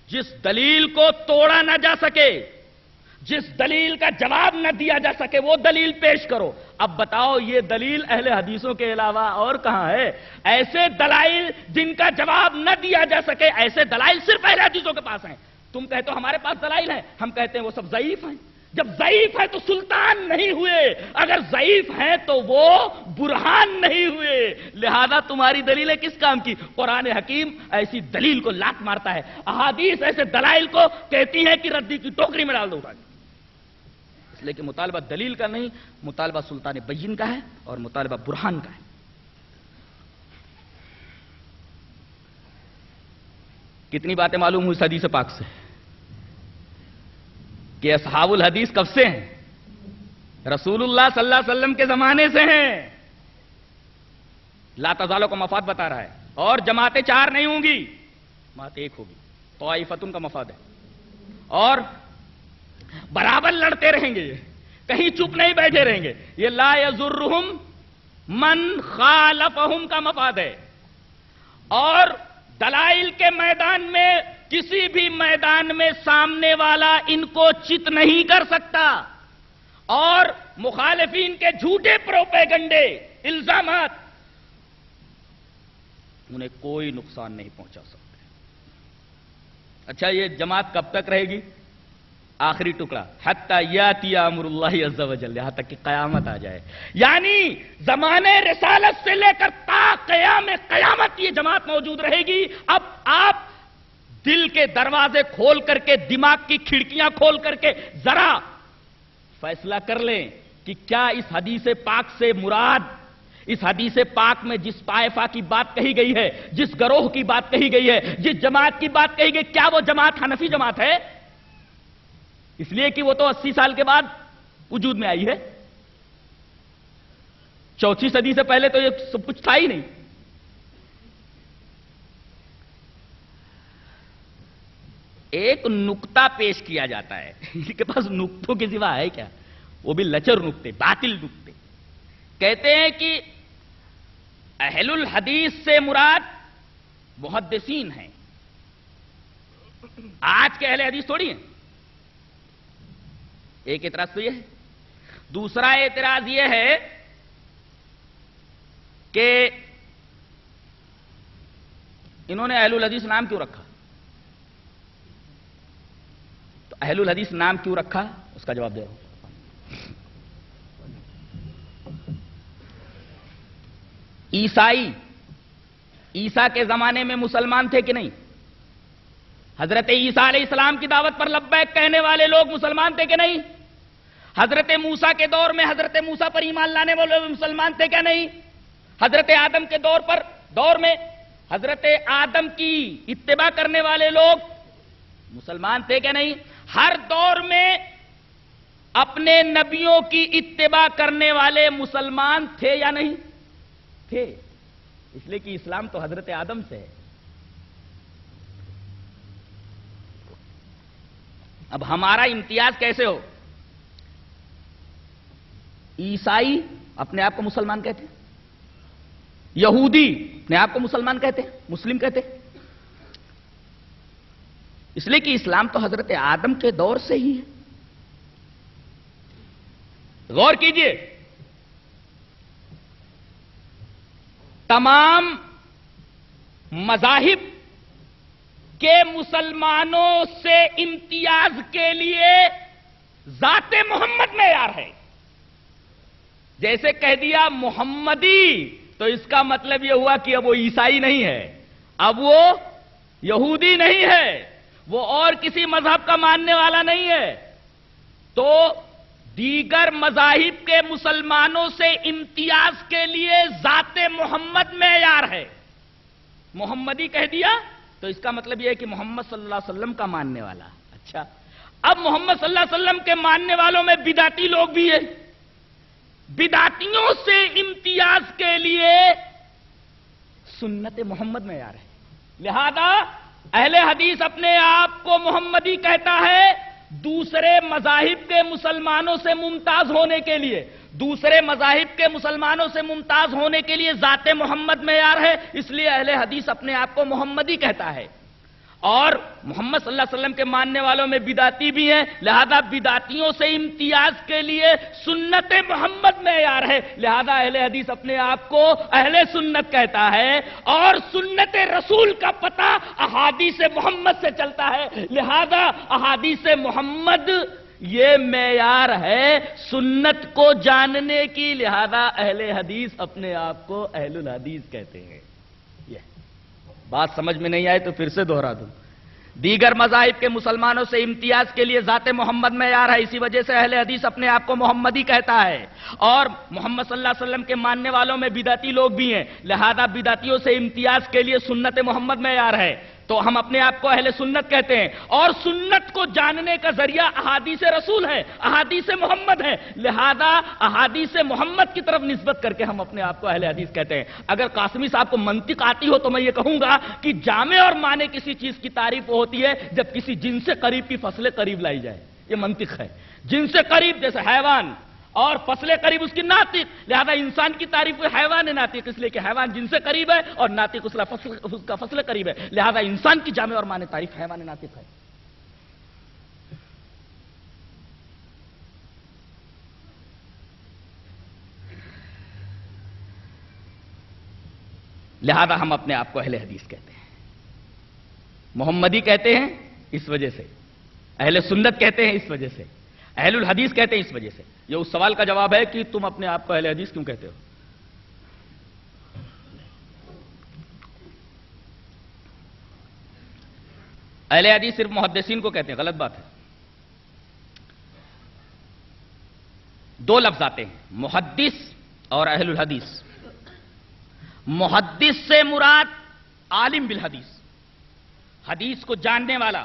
جس دلیل کو توڑا نہ جا سکے، جس دلیل کا جواب نہ دیا جا سکے وہ دلیل پیش کرو. اب بتاؤ یہ دلیل اہل حدیثوں کے علاوہ اور کہاں ہے؟ ایسے دلائل جن کا جواب نہ دیا جا سکے، ایسے دلائل صرف اہل حدیثوں کے پاس ہیں. تم کہتے ہو ہمارے پاس دلائل ہیں، ہم کہتے ہیں وہ سب ضعیف ہیں. جب ضعیف ہے تو سلطان نہیں ہوئے، اگر ضعیف ہیں تو وہ برہان نہیں ہوئے، لہذا تمہاری دلیلیں کس کام کی؟ قرآن حکیم ایسی دلیل کو لات مارتا ہے، احادیث ایسے دلائل کو کہتی ہیں کہ ردی کی ٹوکری میں ڈال دو اٹھا کے، اس لیے کہ مطالبہ دلیل کا نہیں، مطالبہ سلطان بین کا ہے اور مطالبہ برہان کا ہے۔ کتنی باتیں معلوم ہوئی اس حدیث پاک سے کہ اصحاب الحدیث کب سے ہیں؟ رسول اللہ صلی اللہ علیہ وسلم کے زمانے سے ہیں۔ لا تزالو کا مفاد بتا رہا ہے، اور جماعتیں 4 نہیں ہوں گی، جماعت 1 ہوگی، طائفتن کا مفاد ہے، اور برابر لڑتے رہیں گے، کہیں چپ نہیں بیٹھے رہیں گے، یہ لا یضرہم من خالفہم کا مفاد ہے، اور دلائل کے میدان میں کسی بھی میدان میں سامنے والا ان کو چت نہیں کر سکتا، اور مخالفین کے جھوٹے پروپیگنڈے الزامات انہیں کوئی نقصان نہیں پہنچا سکتے۔ اچھا، یہ جماعت کب تک رہے گی؟ آخری ٹکڑا، حتی یاتی امر اللہ عز و جل، یہاں تک کہ قیامت آ جائے، یعنی زمانے رسالت سے لے کر تا قیام قیامت یہ جماعت موجود رہے گی۔ اب آپ دل کے دروازے کھول کر کے، دماغ کی کھڑکیاں کھول کر کے ذرا فیصلہ کر لیں کہ کیا اس حدیث پاک سے مراد، اس حدیث پاک میں جس طائفہ کی بات کہی گئی ہے، جس گروہ کی بات کہی گئی ہے، جس جماعت کی بات کہی گئی، کیا وہ جماعت حنفی جماعت ہے؟ اس لیے کہ وہ تو 80 سال کے بعد وجود میں آئی ہے، 4 صدی سے پہلے تو یہ سب کچھ تھا ہی نہیں۔ ایک نقطہ پیش کیا جاتا ہے، ان کے پاس نقطوں کے سوا ہے کیا؟ وہ بھی لچر نقطے، باطل نقطے۔ کہتے ہیں کہ اہل الحدیث سے مراد محدثین ہیں، آج کے اہل حدیث تھوڑی ہیں۔ ایک اعتراض تو یہ ہے، دوسرا اعتراض یہ ہے کہ انہوں نے اہل الحدیث نام کیوں رکھا؟ تو اہل الحدیث نام کیوں رکھا اس کا جواب دے رہا ہوں۔ عیسائی، عیسیٰ کے زمانے میں مسلمان تھے کہ نہیں؟ حضرت عیسیٰ علیہ السلام کی دعوت پر لبیک کہنے والے لوگ مسلمان تھے کہ نہیں؟ حضرت موسیٰ کے دور میں حضرت موسیٰ پر ایمان لانے والے مسلمان تھے کیا نہیں؟ حضرت آدم کے دور میں حضرت آدم کی اتباع کرنے والے لوگ مسلمان تھے کیا نہیں؟ ہر دور میں اپنے نبیوں کی اتباع کرنے والے مسلمان تھے یا نہیں تھے؟ اس لیے کہ اسلام تو حضرت آدم سے ہے۔ اب ہمارا امتیاز کیسے ہو؟ عیسائی اپنے آپ کو مسلمان کہتے ہیں، یہودی اپنے آپ کو مسلمان کہتے ہیں، مسلم کہتے ہیں، اس لیے کہ اسلام تو حضرت آدم کے دور سے ہی ہے۔ غور کیجئے، تمام مذاہب کے مسلمانوں سے امتیاز کے لیے ذات محمد معیار ہے۔ جیسے کہہ دیا محمدی تو اس کا مطلب یہ ہوا کہ اب وہ عیسائی نہیں ہے، اب وہ یہودی نہیں ہے، وہ اور کسی مذہب کا ماننے والا نہیں ہے، تو دیگر مذاہب کے مسلمانوں سے امتیاز کے لیے ذات محمد معیار ہے۔ محمدی کہہ دیا تو اس کا مطلب یہ ہے کہ محمد صلی اللہ علیہ وسلم کا ماننے والا۔ اچھا، اب محمد صلی اللہ علیہ وسلم کے ماننے والوں میں بدعتی لوگ بھی ہیں، بدعتیوں سے امتیاز کے لیے سنت محمد معیار ہے۔ لہذا اہل حدیث اپنے آپ کو محمدی کہتا ہے دوسرے مذاہب کے مسلمانوں سے ممتاز ہونے کے لیے، دوسرے مذاہب کے مسلمانوں سے ممتاز ہونے کے لیے ذات محمد معیار ہے، اس لیے اہل حدیث اپنے آپ کو محمدی کہتا ہے۔ اور محمد صلی اللہ علیہ وسلم کے ماننے والوں میں بدعتی بھی ہیں، لہذا بدعتیوں سے امتیاز کے لیے سنت محمد معیار ہے، لہذا اہل حدیث اپنے آپ کو اہل سنت کہتا ہے، اور سنت رسول کا پتہ احادیث محمد سے چلتا ہے، لہذا احادیث محمد یہ معیار ہے سنت کو جاننے کی، لہذا اہل حدیث اپنے آپ کو اہل الحدیث کہتے ہیں۔ یہ بات سمجھ میں نہیں آئے تو پھر سے دوہرا دوں، دیگر مذاہب کے مسلمانوں سے امتیاز کے لیے ذات محمد معیار ہے، اسی وجہ سے اہل حدیث اپنے آپ کو محمدی کہتا ہے، اور محمد صلی اللہ علیہ وسلم کے ماننے والوں میں بدعتی لوگ بھی ہیں، لہذا بدعتیوں سے امتیاز کے لیے سنت محمد معیار ہے، تو ہم اپنے آپ کو اہل سنت کہتے ہیں، اور سنت کو جاننے کا ذریعہ احادیث رسول ہے، احادیث محمد ہے، لہذا احادیث محمد کی طرف نسبت کر کے ہم اپنے آپ کو اہل حدیث کہتے ہیں۔ اگر قاسمی صاحب کو منطق آتی ہو تو میں یہ کہوں گا کہ جامع اور معنی کسی چیز کی تعریف ہوتی ہے جب کسی جن سے قریب کی فصل قریب لائی جائے، یہ منطق ہے۔ جن سے قریب جیسے حیوان اور فصل قریب اس کی ناطق، لہذا انسان کی تعریف حیوان ناطق اس لیے کہ حیوان جن سے قریب ہے اور ناطق اس کا فصل قریب ہے، لہذا انسان کی جامع اور معنی تعریف حیوان ناطق ہے۔ لہذا ہم اپنے آپ کو اہل حدیث کہتے ہیں، محمدی کہتے ہیں اس وجہ سے، اہل سنت کہتے ہیں اس وجہ سے، اہل الحدیث کہتے ہیں اس وجہ سے۔ یہ اس سوال کا جواب ہے کہ تم اپنے آپ کو اہل حدیث کیوں کہتے ہو؟ اہل حدیث صرف محدثین کو کہتے ہیں، غلط بات ہے۔ دو لفظ آتے ہیں، محدث اور اہل الحدیث۔ محدث سے مراد عالم بالحدیث، حدیث کو جاننے والا،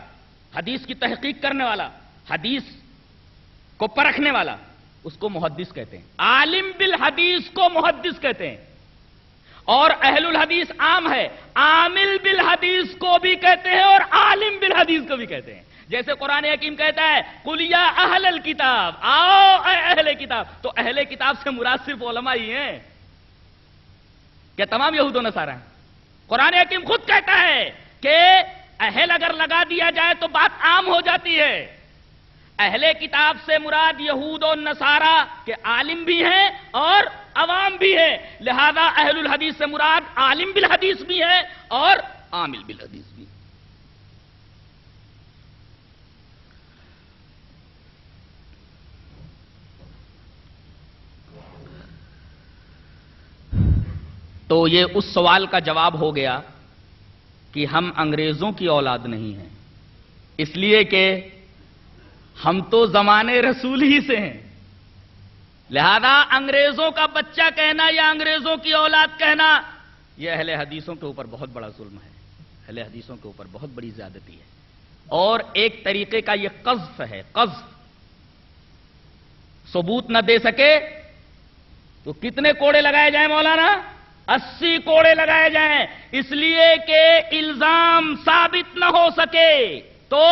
حدیث کی تحقیق کرنے والا، حدیث کو پرکھنے والا، اس کو محدث کہتے ہیں۔ عالم بالحدیث کو محدث کہتے ہیں، اور اہل الحدیث عام ہے، عامل بالحدیث کو بھی کہتے ہیں اور عالم بالحدیث کو بھی کہتے ہیں۔ جیسے قرآن حکیم کہتا ہے قُلْ يَا أَهْلَ الْكِتَابِ، آؤ اے اہل کتاب، تو اہل کتاب سے مراد صرف علماء ہی ہیں کہ تمام یہود و نصارہ ہیں؟ قرآن حکیم خود کہتا ہے کہ اہل اگر لگا دیا جائے تو بات عام ہو جاتی ہے۔ اہل کتاب سے مراد یہود و نصارہ کے عالم بھی ہیں اور عوام بھی ہیں، لہذا اہل الحدیث سے مراد عالم بالحدیث بھی ہے اور عامل بالحدیث بھی۔ تو یہ اس سوال کا جواب ہو گیا کہ ہم انگریزوں کی اولاد نہیں ہیں، اس لیے کہ ہم تو زمانے رسول ہی سے ہیں، لہذا انگریزوں کا بچہ کہنا یا انگریزوں کی اولاد کہنا یہ اہل حدیثوں کے اوپر بہت بڑا ظلم ہے، اہل حدیثوں کے اوپر بہت بڑی زیادتی ہے، اور ایک طریقے کا یہ قذف ہے۔ قذف ثبوت نہ دے سکے تو کتنے کوڑے لگائے جائیں مولانا؟ 80 کوڑے لگائے جائیں، اس لیے کہ الزام ثابت نہ ہو سکے تو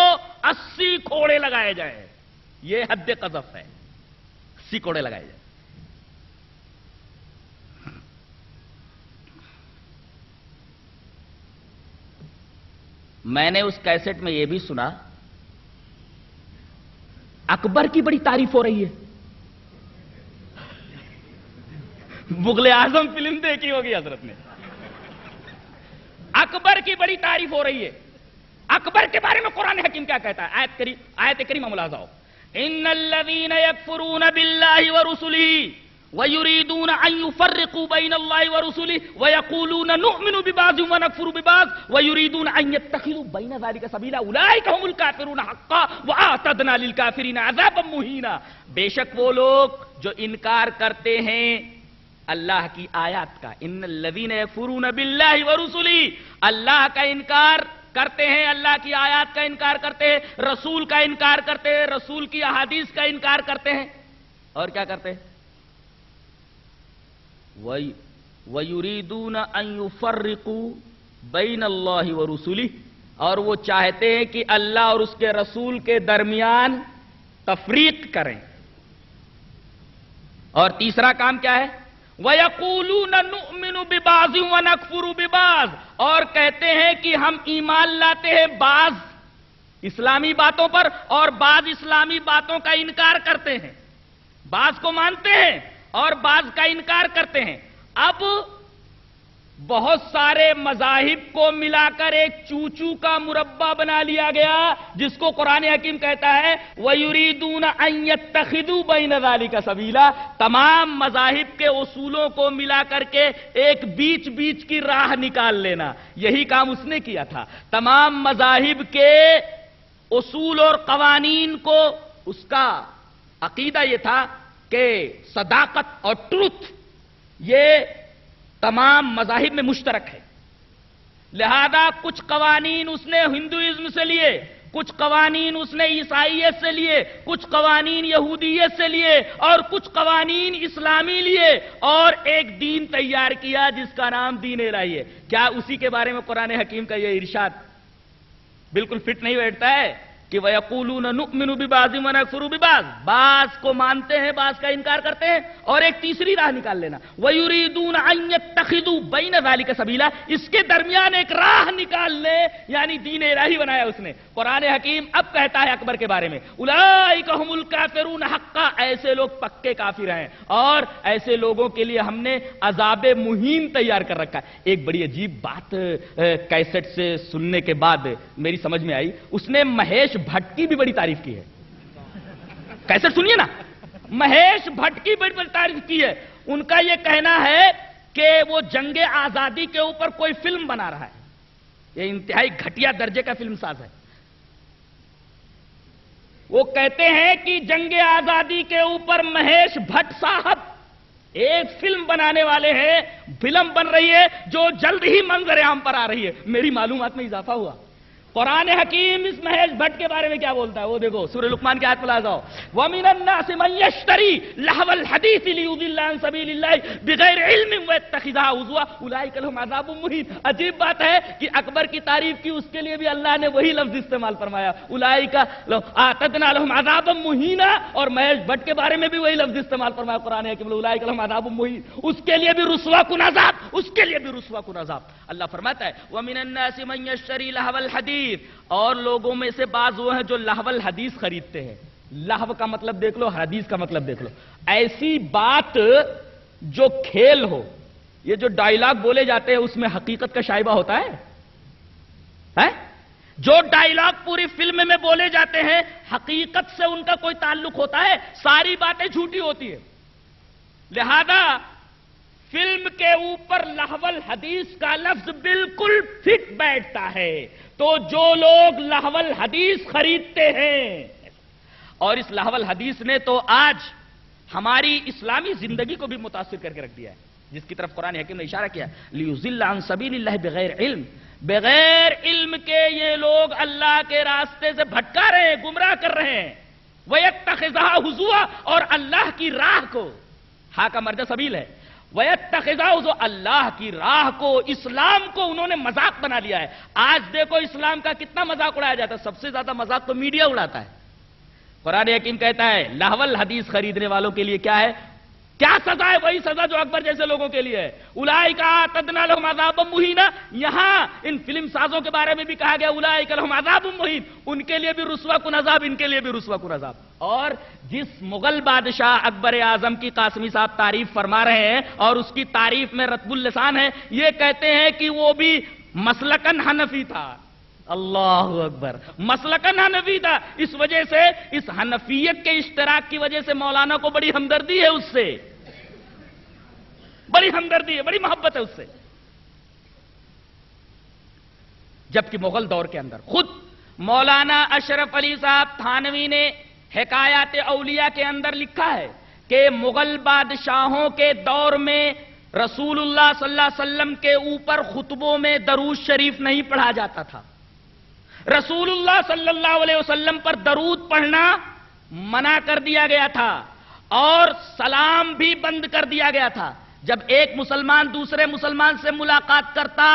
80 کوڑے لگائے جائیں، یہ حد قذف ہے، 80 کوڑے لگائے جائیں۔ میں نے اس کیسٹ میں یہ بھی سنا اکبر کی بڑی تعریف ہو رہی ہے، مغل اعظم فلم دیکھی ہوگی حضرت نے، اکبر کی بڑی تعریف ہو رہی ہے۔ اکبر کے بارے میں قرآن حکیم کیا کہتا ہے؟ آیت کریمہ ملاحظہ ہو، ان الذین یکفرون باللہ ورسلہ ویریدون ان یفرقوا بین اللہ ورسلہ ویقولون نؤمن ببعض ونکفر ببعض ویریدون ان یتخذوا بین ذلک سبیلا اولئک هم الکافرون حقا واعتدنا للکافرین عذابا مہینا۔ بے شک وہ لوگ جو انکار کرتے ہیں اللہ کی آیات کا، ان الذین یکفرون باللہ ورسلہ، اللہ کا انکار کرتے ہیں، اللہ کی آیات کا انکار کرتے ہیں، رسول کا انکار کرتے ہیں، رسول کی احادیث کا انکار کرتے ہیں، اور کیا کرتے ہیں؟ وَيُرِيدُونَ أَن يُفَرِّقُوا بَيْنَ اللَّهِ وَرُسُلِهِ، اور وہ چاہتے ہیں کہ اللہ اور اس کے رسول کے درمیان تفریق کریں۔ اور تیسرا کام کیا ہے؟ وَيَقُولُونَ نُؤْمِنُ بِبَعْضٍ وَنَكْفُرُ بِبَعْضٍ، اور کہتے ہیں کہ ہم ایمان لاتے ہیں بعض اسلامی باتوں پر اور بعض اسلامی باتوں کا انکار کرتے ہیں، بعض کو مانتے ہیں اور بعض کا انکار کرتے ہیں۔ اب بہت سارے مذاہب کو ملا کر ایک چوچو کا مربع بنا لیا گیا، جس کو قرآن حکیم کہتا ہے وَيُرِيدُونَ أَن يَتَّخِذُوا بَيْنَ ذَلِكَ سَبِيلًا، تمام مذاہب کے اصولوں کو ملا کر کے ایک بیچ بیچ کی راہ نکال لینا، یہی کام اس نے کیا تھا۔ تمام مذاہب کے اصول اور قوانین کو، اس کا عقیدہ یہ تھا کہ صداقت اور ٹروتھ یہ تمام مذاہب میں مشترک ہے، لہذا کچھ قوانین اس نے ہندوازم سے لیے، کچھ قوانین اس نے عیسائیت سے لیے، کچھ قوانین یہودیت سے لیے اور کچھ قوانین اسلامی لیے، اور ایک دین تیار کیا جس کا نام دین الہی ہے۔ کیا اسی کے بارے میں قرآن حکیم کا یہ ارشاد بالکل فٹ نہیں بیٹھتا ہے کہ وَيَقُولُونَ نُؤْمِنُ بِبَعْضٍ وَنَكْفُرُ بِبَعْضٍ، بعض کو مانتے ہیں بعض کا انکار کرتے ہیں، اور ایک تیسری راہ نکال لینا وَيُرِيدُونَ أَن يَتَّخِذُوا بَيْنَ ذَلِكَ سَبِيلًا، اس کے درمیان ایک راہ نکال لے، یعنی دین الہی بنایا اس نے۔ قرآن حکیم اب کہتا ہے اکبر کے بارے میں اولئک هم الکافرون حقا، ایسے لوگ پکے کافر ہیں، اور ایسے لوگوں کے لیے ہم نے عذاب مہین تیار کر رکھا ہے۔ ایک بڑی عجیب بات کیسٹ سے سننے کے بعد میری سمجھ میں آئی، اس نے مہیش بھٹ کی بھی بڑی تعریف کی ہے۔ کیسے سنیے نا، مہیش بھٹ کی بڑی تعریف کی ہے۔ ان کا یہ کہنا ہے کہ وہ جنگ آزادی کے اوپر کوئی فلم بنا رہا ہے، یہ انتہائی گھٹیا درجے کا فلم ساز ہے۔ وہ کہتے ہیں کہ جنگ آزادی کے اوپر مہیش بھٹ صاحب ایک فلم بنانے والے ہیں، فلم بن رہی ہے جو جلد ہی منظر عام پر آ رہی ہے۔ میری معلومات میں اضافہ ہوا۔ قرآن حکیم اس مہیش بھٹ کے بارے میں کیا بولتا ہے وہ دیکھو، سورہ لقمان کی آیت پر آ جاؤ، وَمِنَ النَّاسِ مَن يَشْتَرِي لَهْوَ الْحَدِيثِ لِيُضِلَّ عَن سَبِيلِ اللَّهِ بِغَيْرِ عِلْمٍ وَيَتَّخِذَهَا هُزُوًا أُولَٰئِكَ لَهُمْ عَذَابٌ مُّهِينٌ۔ عجیب بات ہے کہ اکبر کی تعریف کی، اس کے لیے بھی اللہ نے وہی لفظ استعمال فرمایا، أُولَٰئِكَ أَعْتَدْنَا لَهُمْ عَذَابًا مُّهِينًا، اور مہیش بھٹ کے بارے میں بھی وہی لفظ استعمال فرمایا قرآن حکیم، أُولَٰئِكَ لَهُمْ عَذَابٌ مُّهِينٌ، اس کے لیے بھی رسوا کن عذاب، اس کے لیے بھی رسوا کن عذاب۔ اللہ فرماتا ہے وَمِنَ النَّاسِ مَن يَشْتَرِي لَهْوَ الْحَدِيثِ، اور لوگوں میں سے بعض وہ ہیں جو لہو الحدیث خریدتے ہیں۔ لہو کا مطلب دیکھ لو، حدیث کا مطلب دیکھ لو، ایسی بات جو کھیل ہو۔ یہ جو ڈائیلاگ بولے جاتے ہیں اس میں حقیقت کا شائبہ ہوتا ہے؟ جو ڈائیلاگ پوری فلم میں بولے جاتے ہیں حقیقت سے ان کا کوئی تعلق ہوتا ہے؟ ساری باتیں جھوٹی ہوتی ہیں۔ لہذا فلم کے اوپر لہو الحدیث کا لفظ بالکل فٹ بیٹھتا ہے۔ تو جو لوگ لہو الحدیث خریدتے ہیں، اور اس لہو الحدیث نے تو آج ہماری اسلامی زندگی کو بھی متاثر کر کے رکھ دیا ہے، جس کی طرف قرآن حکیم نے اشارہ کیا، لِيُضِلَّ عَن سَبِيلِ اللَّهِ بِغَيْرِ عِلْمٍ، بغیر علم کے یہ لوگ اللہ کے راستے سے بھٹکا رہے ہیں، گمراہ کر رہے ہیں، وَيَتَّخِذَهَا هُزُوًا، اور اللہ کی راہ کو، ہاں کا مرجع سبیل ہے، وَيَتَّخِذَهُ، اللہ کی راہ کو، اسلام کو انہوں نے مذاق بنا لیا ہے۔ آج دیکھو اسلام کا کتنا مذاق اڑایا جاتا ہے، سب سے زیادہ مذاق تو میڈیا اڑاتا ہے۔ قرآن حکیم کہتا ہے لہو الحدیث خریدنے والوں کے لیے کیا ہے؟ کیا سزا ہے؟ وہی سزا جو اکبر جیسے لوگوں کے لیے ہے، اولئک اعتدنا لهم عذابا مہینا۔ یہاں ان فلم سازوں کے بارے میں بھی کہا گیا اولئک لهم عذاب مہین، ان کے لیے بھی رسوا کن عذاب، ان کے لیے بھی رسوا کن عذاب۔ اور جس مغل بادشاہ اکبر اعظم کی قاسمی صاحب تعریف فرما رہے ہیں، اور اس کی تعریف میں رطب اللسان ہے، یہ کہتے ہیں کہ وہ بھی مسلکن حنفی تھا۔ اللہ اکبر، مسلکن حنفی تھا، اس وجہ سے، اس حنفیت کے اشتراک کی وجہ سے مولانا کو بڑی ہمدردی ہے اس سے، بڑی ہمدردی ہے، بڑی محبت ہے اس سے۔ جبکہ مغل دور کے اندر خود مولانا اشرف علی صاحب تھانوی نے حکایات اولیاء کے اندر لکھا ہے کہ مغل بادشاہوں کے دور میں رسول اللہ صلی اللہ علیہ وسلم کے اوپر خطبوں میں درود شریف نہیں پڑھا جاتا تھا، رسول اللہ صلی اللہ علیہ وسلم پر درود پڑھنا منع کر دیا گیا تھا، اور سلام بھی بند کر دیا گیا تھا۔ جب ایک مسلمان دوسرے مسلمان سے ملاقات کرتا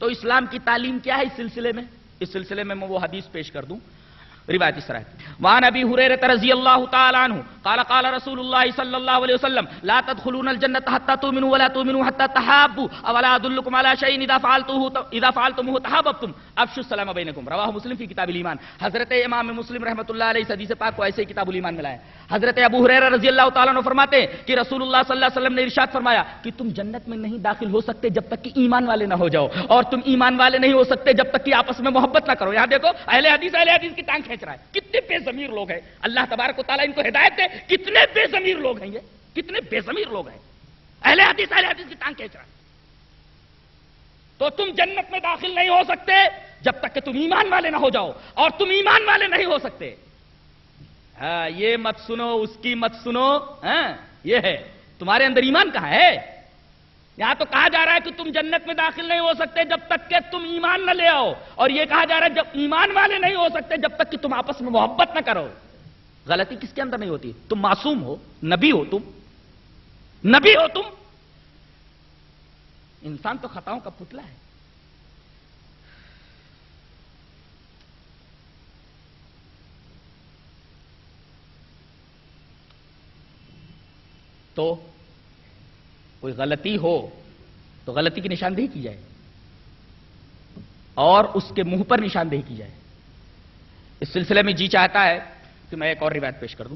تو اسلام کی تعلیم کیا ہے اس سلسلے میں؟ اس سلسلے میں وہ حدیث پیش کر دوں، روایت اس طرح ہے، وعن ابی ہریرہ رضی اللہ تعالی عنہ قال قال رسول اللہ صلی اللہ علیہ وسلم لا تدخلون الجنة حتى تؤمنوا ولا تؤمنوا حتى تحابوا اولا ادلكم على شيء اذا فعلتموه تحاببتم افشوا السلام بینکم، رواہ مسلم فی کتاب الایمان۔ حضرت امام مسلم رحمۃ اللہ علیہ اس حدیث پاک کو ایسے ہی کتاب الایمان میں لائے۔ حضرت ابو ہریرہ رضی اللہ تعالیٰ عنہ فرماتے ہیں کہ رسول اللہ صلی اللہ علیہ وسلم نے ارشاد فرمایا کہ تم جنت میں نہیں داخل ہو سکتے جب تک کہ ایمان والے نہ ہو جاؤ، اور تم ایمان والے نہیں ہو سکتے جب تک کہ آپس میں محبت نہ کرو۔ یہاں دیکھو اہل حدیث کی ٹانگ کھینچ رہا ہے، کتنے بے ضمیر لوگ ہیں، اللہ تبارک و تعالیٰ ان کو ہدایت دے، کتنے بے ضمیر لوگ ہیں، یہ کتنے بے ضمیر لوگ ہیں، اہل حدیث کی ٹانگ کھینچ رہا ہے۔ تو تم جنت میں داخل نہیں ہو سکتے جب تک کہ تم ایمان والے نہ ہو جاؤ، اور تم ایمان والے نہیں ہو سکتے۔ ہاں یہ مت سنو، اس کی مت سنو، ہاں یہ ہے تمہارے اندر ایمان کہاں ہے؟ یہاں تو کہا جا رہا ہے کہ تم جنت میں داخل نہیں ہو سکتے جب تک کہ تم ایمان نہ لے آؤ، اور یہ کہا جا رہا ہے جب ایمان والے نہیں ہو سکتے جب تک کہ تم آپس میں محبت نہ کرو۔ غلطی کس کے اندر نہیں ہوتی؟ تم معصوم ہو، نبی ہو، نبی ہو تم، انسان تو خطاؤں کا پتلا ہے۔ تو کوئی غلطی ہو تو غلطی کی نشاندہی کی جائے اور اس کے منہ پر نشاندہی کی جائے۔ اس سلسلے میں جی چاہتا ہے کہ میں ایک اور روایت پیش کر دوں۔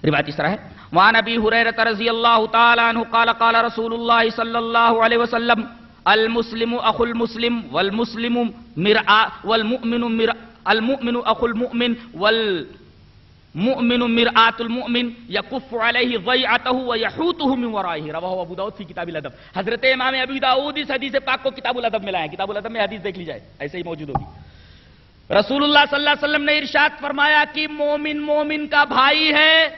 روایت اس طرح ہے، وعن ابی ہریرہ رضی اللہ تعالی عنہ قال قال رسول اللہ صلی اللہ علیہ وسلم المسلم اخو المسلم والمسلم المؤمن اخو المؤمن والمؤمن مرآۃ المؤمن یکف علیہ ضیعتہ ویحوطہ من ورائہ، رواہ ابو داؤد فی کتاب الادب۔ حضرت امام ابو داؤد اس حدیث پاک کو کتاب الادب میں لائے ہیں، کتاب الادب میں حدیث دیکھ لی جائے، ایسے ہی موجود ہوگی۔ رسول اللہ صلی اللہ علیہ وسلم نے ارشاد فرمایا کہ مومن مومن کا بھائی ہے۔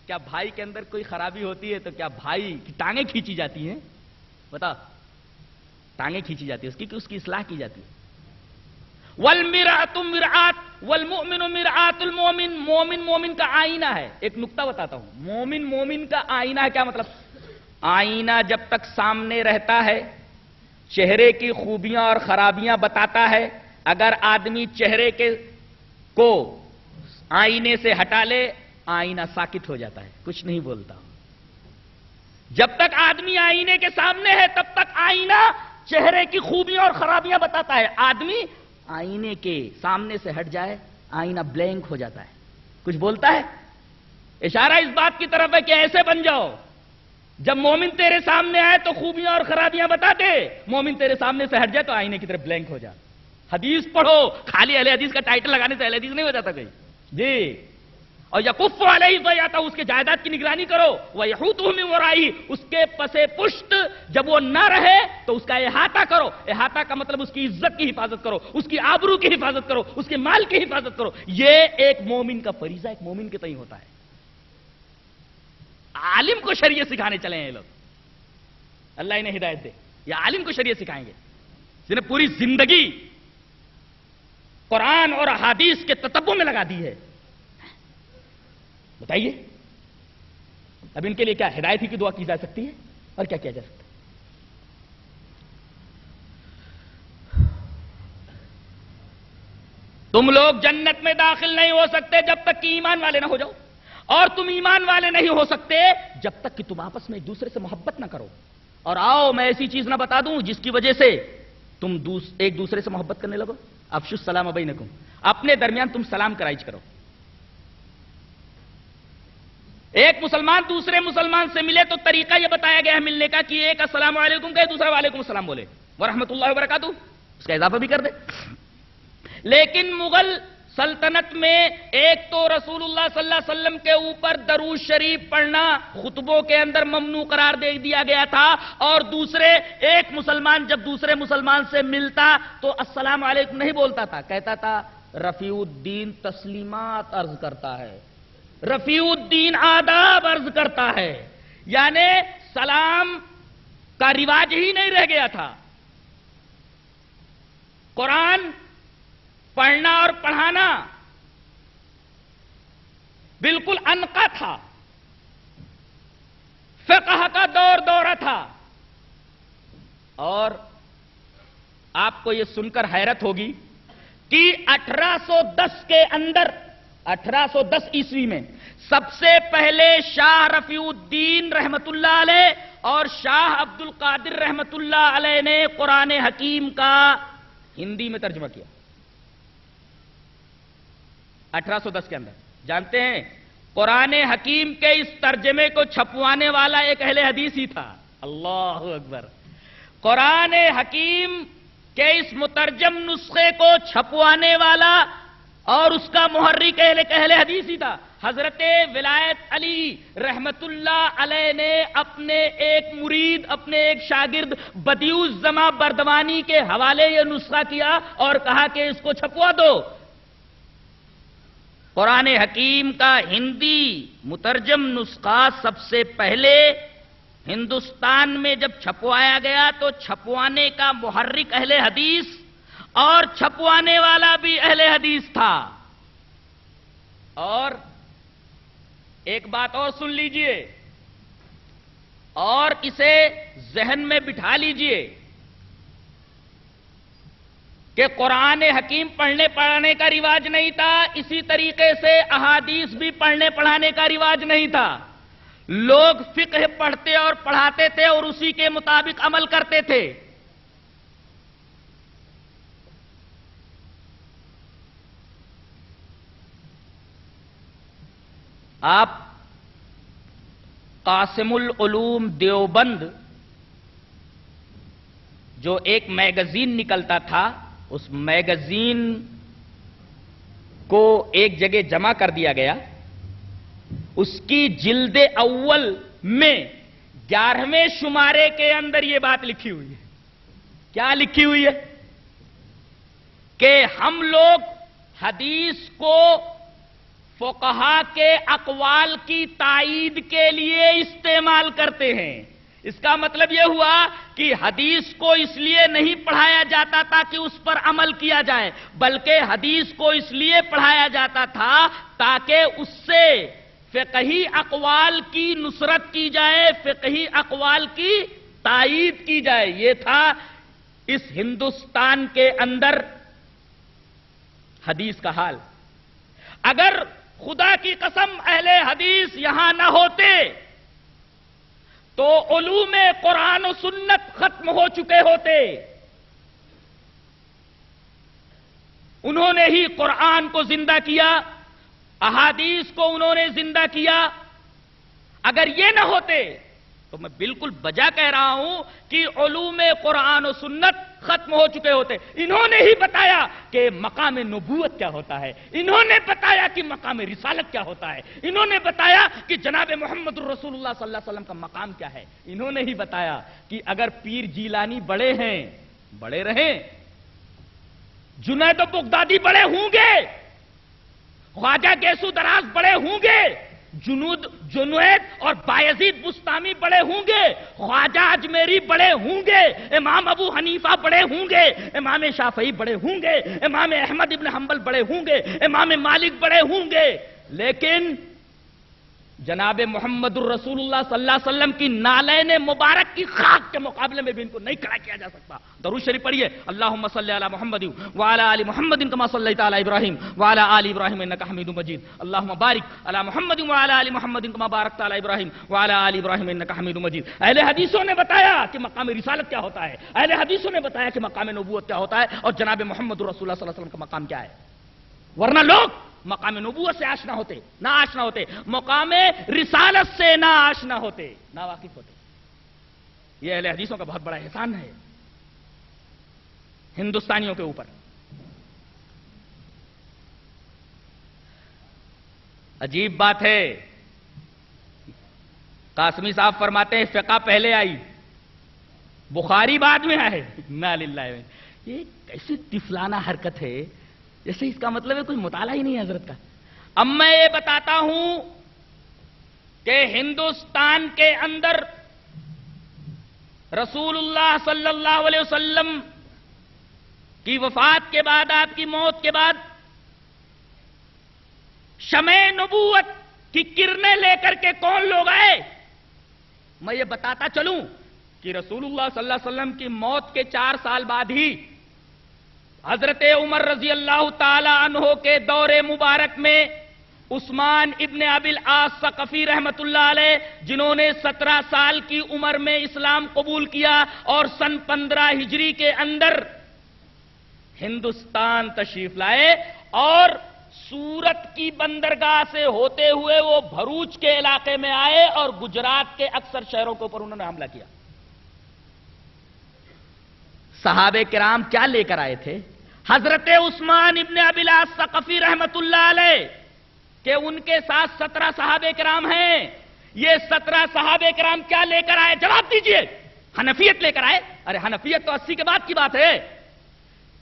کیا بھائی کے اندر کوئی خرابی ہوتی ہے تو کیا بھائی کی ٹانگیں کھینچی جاتی ہیں؟ بتا، ٹانگیں کھینچی جاتی ہے اس کی کہ اس کی اصلاح کی جاتی ہے؟ والمرآۃ مرآۃ والمؤمن مرآۃ المؤمن، مومن مومن کا آئینہ ہے۔ ایک نقطہ بتاتا ہوں، مومن مومن کا آئینہ ہے، کیا مطلب؟ آئینہ جب تک سامنے رہتا ہے چہرے کی خوبیاں اور خرابیاں بتاتا ہے، اگر آدمی چہرے کو آئینے سے ہٹا لے آئینہ ساکت ہو جاتا ہے، کچھ نہیں بولتا۔ جب تک آدمی آئینے کے سامنے ہے تب تک آئینہ چہرے کی خوبیاں اور خرابیاں بتاتا ہے، آدمی آئینے کے سامنے سے ہٹ جائے آئینہ بلینک ہو جاتا ہے، کچھ بولتا ہے۔ اشارہ اس بات کی طرف ہے کہ ایسے بن جاؤ، جب مومن تیرے سامنے آئے تو خوبیاں اور خرابیاں بتا دے، مومن تیرے سامنے سے ہٹ جائے تو آئینے کی طرف بلینک ہو جا۔ حدیث پڑھو، خالی اہل حدیث کا ٹائٹل لگانے سے اہل حدیث نہیں ہو جاتا کہیں جی۔ اور یکف علیہ ضیعتہ، اس کے جائیداد کی نگرانی کرو، ویحوطہ من ورائہ، اس کے پس پشت جب وہ نہ رہے تو اس کا احاطہ کرو۔ احاطہ کا مطلب اس کی عزت کی حفاظت کرو، اس کی آبرو کی حفاظت کرو، اس کے مال کی حفاظت کرو۔ یہ ایک مومن کا فریضہ ایک مومن کے تئیں ہوتا ہے۔ عالم کو شریعت سکھانے چلے ہیں یہ لوگ، اللہ انہیں ہدایت دے، یہ عالم کو شریعت سکھائیں گے جنہیں پوری زندگی قرآن اور احادیث کے تتبع میں لگا دی ہے۔ بتائیے اب ان کے لیے کیا ہدایت ہی کی دعا کی جا سکتی ہے اور کیا کیا جا سکتا ہے؟ تم لوگ جنت میں داخل نہیں ہو سکتے جب تک کہ ایمان والے نہ ہو جاؤ، اور تم ایمان والے نہیں ہو سکتے جب تک کہ تم آپس میں ایک دوسرے سے محبت نہ کرو۔ اور آؤ میں ایسی چیز نہ بتا دوں جس کی وجہ سے تم ایک دوسرے سے محبت کرنے لگو۔ افشوا السلام بینکم، اپنے درمیان تم سلام کرائج کرو۔ ایک مسلمان دوسرے مسلمان سے ملے تو طریقہ یہ بتایا گیا ہے ملنے کا کہ ایک السلام علیکم کہے، دوسرا وعلیکم السلام بولے، ورحمۃ اللہ وبرکاتہ، اس کا اضافہ بھی کر دے۔ لیکن مغل سلطنت میں ایک تو رسول اللہ صلی اللہ علیہ وسلم کے اوپر درود شریف پڑھنا خطبوں کے اندر ممنوع قرار دے دیا گیا تھا، اور دوسرے ایک مسلمان جب دوسرے مسلمان سے ملتا تو السلام علیکم نہیں بولتا تھا، کہتا تھا رفیع الدین تسلیمات عرض کرتا ہے، رفیع الدین آداب عرض کرتا ہے، یعنی سلام کا رواج ہی نہیں رہ گیا تھا۔ قرآن پڑھنا اور پڑھانا بالکل انقا تھا، فقہ کا دور دورہ تھا، اور آپ کو یہ سن کر حیرت ہوگی کہ 1810 کے اندر 1810 عیسوی میں سب سے پہلے شاہ رفیع الدین رحمت اللہ علیہ اور شاہ عبد القادر رحمت اللہ علیہ نے قرآن حکیم کا ہندی میں ترجمہ کیا 1810 کے اندر. جانتے ہیں قرآن حکیم کے اس ترجمے کو چھپوانے والا ایک اہل حدیث ہی تھا. اللہ اکبر. قرآن حکیم کے اس مترجم نسخے کو چھپوانے والا اور اس کا محرک ایک اہل حدیث ہی تھا. حضرت ولایت علی رحمت اللہ علیہ نے اپنے ایک مرید اپنے ایک شاگرد بدیع الزماں بردوانی کے حوالے یہ نسخہ کیا اور کہا کہ اس کو چھپوا دو. قرآن حکیم کا ہندی مترجم نسخہ سب سے پہلے ہندوستان میں جب چھپوایا گیا تو چھپوانے کا محرک اہل حدیث اور چھپوانے والا بھی اہل حدیث تھا. اور ایک بات اور سن لیجئے اور اسے ذہن میں بٹھا لیجئے کہ قرآن حکیم پڑھنے پڑھانے کا رواج نہیں تھا، اسی طریقے سے احادیث بھی پڑھنے پڑھانے کا رواج نہیں تھا. لوگ فقہ پڑھتے اور پڑھاتے تھے اور اسی کے مطابق عمل کرتے تھے. آپ قاسم العلوم دیوبند جو ایک میگزین نکلتا تھا اس میگزین کو ایک جگہ جمع کر دیا گیا. اس کی جلد اول میں 11ویں شمارے کے اندر یہ بات لکھی ہوئی ہے. کیا لکھی ہوئی ہے؟ کہ ہم لوگ حدیث کو فقہا کے اقوال کی تائید کے لیے استعمال کرتے ہیں. اس کا مطلب یہ ہوا کہ حدیث کو اس لیے نہیں پڑھایا جاتا تھا کہ اس پر عمل کیا جائے، بلکہ حدیث کو اس لیے پڑھایا جاتا تھا تاکہ اس سے فقہی اقوال کی نصرت کی جائے، فقہی اقوال کی تائید کی جائے. یہ تھا اس ہندوستان کے اندر حدیث کا حال. اگر خدا کی قسم اہل حدیث یہاں نہ ہوتے تو علوم قرآن و سنت ختم ہو چکے ہوتے. انہوں نے ہی قرآن کو زندہ کیا، احادیث کو انہوں نے زندہ کیا. اگر یہ نہ ہوتے تو میں بالکل بجا کہہ رہا ہوں کہ علوم قرآن و سنت ختم ہو چکے ہوتے. انہوں نے ہی بتایا کہ مقام نبوت کیا ہوتا ہے، انہوں نے بتایا کہ مقام رسالت کیا ہوتا ہے، انہوں نے بتایا کہ جناب محمد الرسول اللہ صلی اللہ علیہ وسلم کا مقام کیا ہے. انہوں نے ہی بتایا کہ اگر پیر جیلانی بڑے ہیں بڑے رہیں، جنید و بغدادی بڑے ہوں گے، خواجہ گیسو دراز بڑے ہوں گے، جنید اور بایزید بستامی بڑے ہوں گے، خواجہ اجمیری بڑے ہوں گے، امام ابو حنیفہ بڑے ہوں گے، امام شافعی بڑے ہوں گے، امام احمد ابن حنبل بڑے ہوں گے، امام مالک بڑے ہوں گے، لیکن جناب محمد الرسول اللہ صلی اللہ علیہ وسلم کی نالین مبارک کی خاک کے مقابلے میں بھی ان کو نہیں کھڑا کیا جا سکتا. درود شریف پڑھیے. اللہم صلی علی محمد وعلی آل محمد کما صلیت علی ابراہیم وعلی آل ابراہیم انک حمید مجید. اللہم بارک علی محمد وعلی آل محمد کما بارکت علی ابراہیم وعلی آل ابراہیم انک حمید مجید. اہل حدیثوں نے بتایا کہ مقام رسالت کیا ہوتا ہے، اہل حدیثوں نے بتایا کہ مقام نبوت کیا ہوتا ہے اور جناب محمد الرسول اللہ صلی اللہ علیہ وسلم کا مقام کیا ہے. ورنہ لوگ مقام نبوت سے آشنا ہوتے، نہ آشنا ہوتے، مقام رسالت سے نہ آشنا ہوتے، نہ واقف ہوتے. یہ اہل حدیثوں کا بہت بڑا احسان ہے ہندوستانیوں کے اوپر. عجیب بات ہے، قاسمی صاحب فرماتے ہیں فقہ پہلے آئی، بخاری بعد میں آئے. انا للہ. یہ کیسی طفلانہ حرکت ہے، جیسے اس کا مطلب ہے کوئی مطالعہ ہی نہیں ہے حضرت کا. اب میں یہ بتاتا ہوں کہ ہندوستان کے اندر رسول اللہ صلی اللہ علیہ وسلم کی وفات کے بعد، آپ کی موت کے بعد، شمع نبوت کی کرنیں لے کر کے کون لوگ آئے. میں یہ بتاتا چلوں کہ رسول اللہ صلی اللہ علیہ وسلم کی موت کے 4 سال بعد ہی حضرت عمر رضی اللہ تعالی عنہ کے دور مبارک میں عثمان ابن ابی العاص ثقفی رحمت اللہ علیہ، جنہوں نے 17 سال کی عمر میں اسلام قبول کیا اور سن 15 ہجری کے اندر ہندوستان تشریف لائے، اور سورت کی بندرگاہ سے ہوتے ہوئے وہ بھروچ کے علاقے میں آئے اور گجرات کے اکثر شہروں کے اوپر انہوں نے حملہ کیا۔ صحابہ کرام کیا لے کر آئے تھے؟ حضرت عثمان ابن ابی العاص ثقفی رحمت اللہ علیہ کہ ان کے ساتھ 17 صحابہ کرام ہیں، یہ 17 صحابہ کرام کیا لے کر آئے؟ جواب دیجئے۔ حنفیت لے کر آئے؟ ارے حنفیت تو 80 کے بعد کی بات ہے،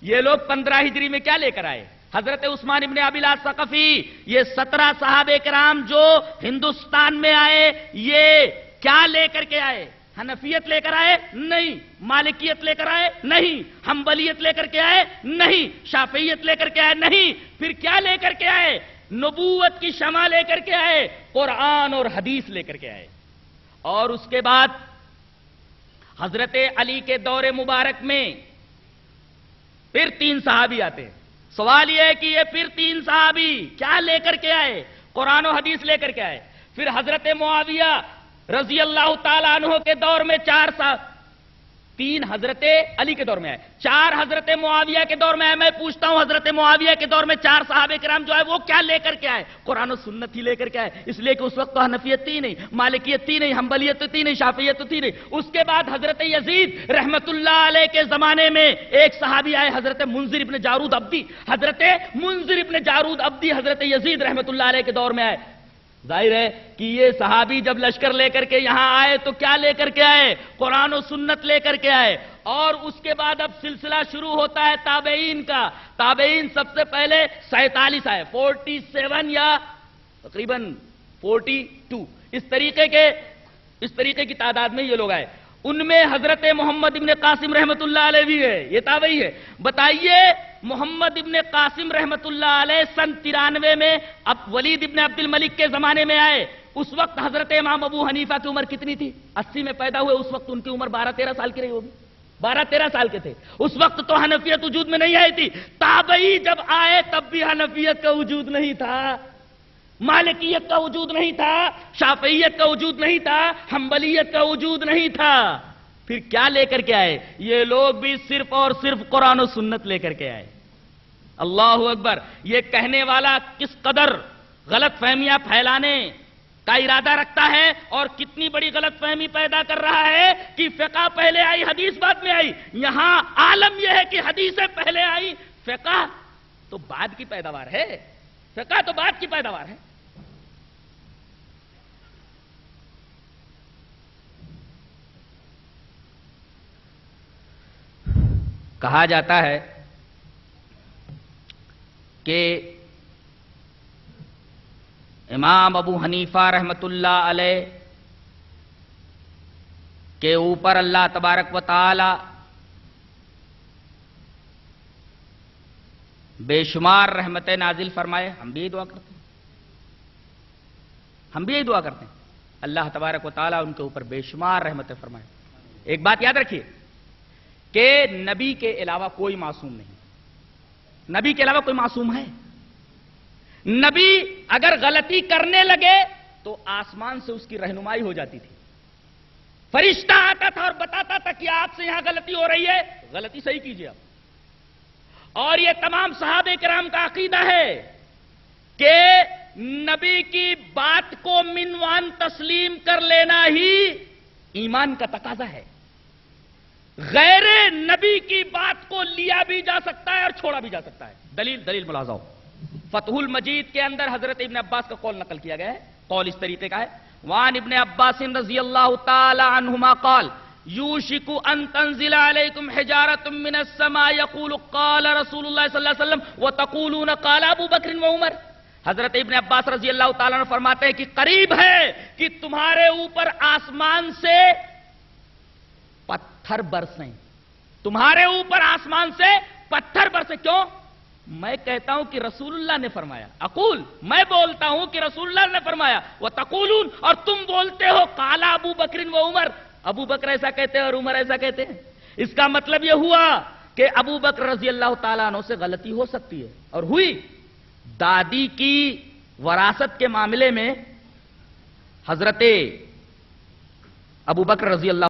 یہ لوگ 15 ہجری میں کیا لے کر آئے؟ حضرت عثمان ابن ابی العاص ثقفی، یہ 17 صحابہ کرام جو ہندوستان میں آئے، یہ کیا لے کر کے آئے؟ حنفیت لے کر آئے؟ نہیں۔ مالکیت لے کر آئے؟ نہیں۔ حنبلیت لے کر کے آئے؟ نہیں۔ شافعیت لے کر کے آئے؟ نہیں۔ پھر کیا لے کر کے آئے؟ نبوت کی شمع لے کر کے آئے، قرآن اور حدیث لے کر کے آئے۔ اور اس کے بعد حضرت علی کے دور مبارک میں پھر 3 صحابی آتے ہیں۔ سوال یہ ہے کہ یہ پھر 3 صحابی کیا لے کر کے آئے؟ قرآن و حدیث لے کر کے آئے۔ پھر حضرت معاویہ رضی اللہ تعالیٰ عنہ کے دور میں 3 حضرت علی کے دور میں آئے، 4 حضرت معاویہ کے دور میں آئے۔ میں پوچھتا ہوں حضرت معاویہ کے دور میں 4 صحابہ کرام جو ہے وہ کیا لے کر کے آئے؟ قرآن و سنت ہی لے کر کے آئے، اس لیے کہ اس وقت تو حنفیت تھی نہیں، مالکیت تھی نہیں، حنبلیت تھی نہیں، شافعیت تھی نہیں۔ اس کے بعد حضرت یزید رحمت اللہ علیہ کے زمانے میں ایک صحابی آئے، حضرت منذر ابن جارود عبدی۔ حضرت منذر ابن جارود عبدی حضرت یزید رحمت اللہ علیہ کے دور میں آئے۔ ظاہر ہے کہ یہ صحابی جب لشکر لے کر کے یہاں آئے تو کیا لے کر کے آئے؟ قرآن و سنت لے کر کے آئے۔ اور اس کے بعد اب سلسلہ شروع ہوتا ہے تابعین کا۔ تابعین سب سے پہلے 47 آئے، 47 یا تقریباً 42، اس طریقے کی تعداد میں یہ لوگ آئے۔ ان میں حضرت محمد ابن قاسم رحمت اللہ علیہ بھی ہے، یہ تابعی ہے۔ بتائیے محمد ابن قاسم رحمت اللہ علیہ سن 93 میں اب ولید ابن عبد الملک کے زمانے میں آئے۔ اس وقت حضرت امام ابو حنیفہ کی عمر کتنی تھی؟ 80 میں پیدا ہوئے، اس وقت ان کی عمر 12-13 سال کی رہی ہوگی، 12-13 سال کے تھے۔ اس وقت تو حنفیت وجود میں نہیں آئی تھی۔ تابعی جب آئے تب بھی حنفیت کا وجود نہیں تھا، مالکیت کا وجود نہیں تھا، شافعیت کا وجود نہیں تھا، حنبلیت کا وجود نہیں تھا۔ پھر کیا لے کر کے آئے؟ یہ لوگ بھی صرف اور صرف قرآن و سنت لے کر کے آئے۔ اللہ اکبر! یہ کہنے والا کس قدر غلط فہمیاں پھیلانے کا ارادہ رکھتا ہے اور کتنی بڑی غلط فہمی پیدا کر رہا ہے کہ فقہ پہلے آئی، حدیث بعد میں آئی۔ یہاں عالم یہ ہے کہ حدیثیں پہلے آئی، فقہ تو بعد کی پیداوار ہے، فقہ تو بعد کی پیداوار ہے۔ کہا جاتا ہے کہ امام ابو حنیفہ رحمت اللہ علیہ کے اوپر اللہ تبارک و تعالی بے شمار رحمتیں نازل فرمائے۔ ہم بھی یہی دعا کرتے ہیں، اللہ تبارک و تعالی ان کے اوپر بے شمار رحمتیں فرمائے۔ ایک بات یاد رکھیے کہ نبی کے علاوہ کوئی معصوم نہیں، نبی کے علاوہ کوئی معصوم ہے؟ نبی اگر غلطی کرنے لگے تو آسمان سے اس کی رہنمائی ہو جاتی تھی، فرشتہ آتا تھا اور بتاتا تھا کہ آپ سے یہاں غلطی ہو رہی ہے، غلطی صحیح کیجیے آپ۔ اور یہ تمام صحابہ کرام کا عقیدہ ہے کہ نبی کی بات کو منوان تسلیم کر لینا ہی ایمان کا تقاضا ہے۔ غیر نبی کی بات کو لیا بھی جا سکتا ہے اور چھوڑا بھی جا سکتا ہے۔ دلیل ملاحظہ ہو، فتح المجید کے اندر حضرت ابن عباس کا قول نقل کیا گیا ہے۔ قول اس طریقے کا ہے، وان ابن عباس رضی اللہ تعالی عنہما قال یوشک ان تنزل علیکم حجارۃ من السماء یقول قال رسول اللہ صلی اللہ علیہ وسلم وتقولون قال ابو بکر و عمر۔ حضرت ابن عباس رضی اللہ تعالی عنہ فرماتے ہیں کہ قریب ہے کہ تمہارے اوپر آسمان سے پتھر برسیں، تمہارے اوپر آسمان سے پتھر برسیں۔ کیوں؟ میں کہتا ہوں کہ رسول اللہ نے فرمایا، اقول میں بولتا ہوں کہ رسول اللہ نے فرمایا، وتقولون اور تم بولتے ہو قال ابو بکر و عمر، ابو بکر ایسا کہتے ہیں اور عمر ایسا کہتے ہیں۔ اس کا مطلب یہ ہوا کہ ابو بکر رضی اللہ تعالیٰ عنہ سے غلطی ہو سکتی ہے، اور ہوئی۔ دادی کی وراثت کے معاملے میں حضرت ابو بکر رضی اللہ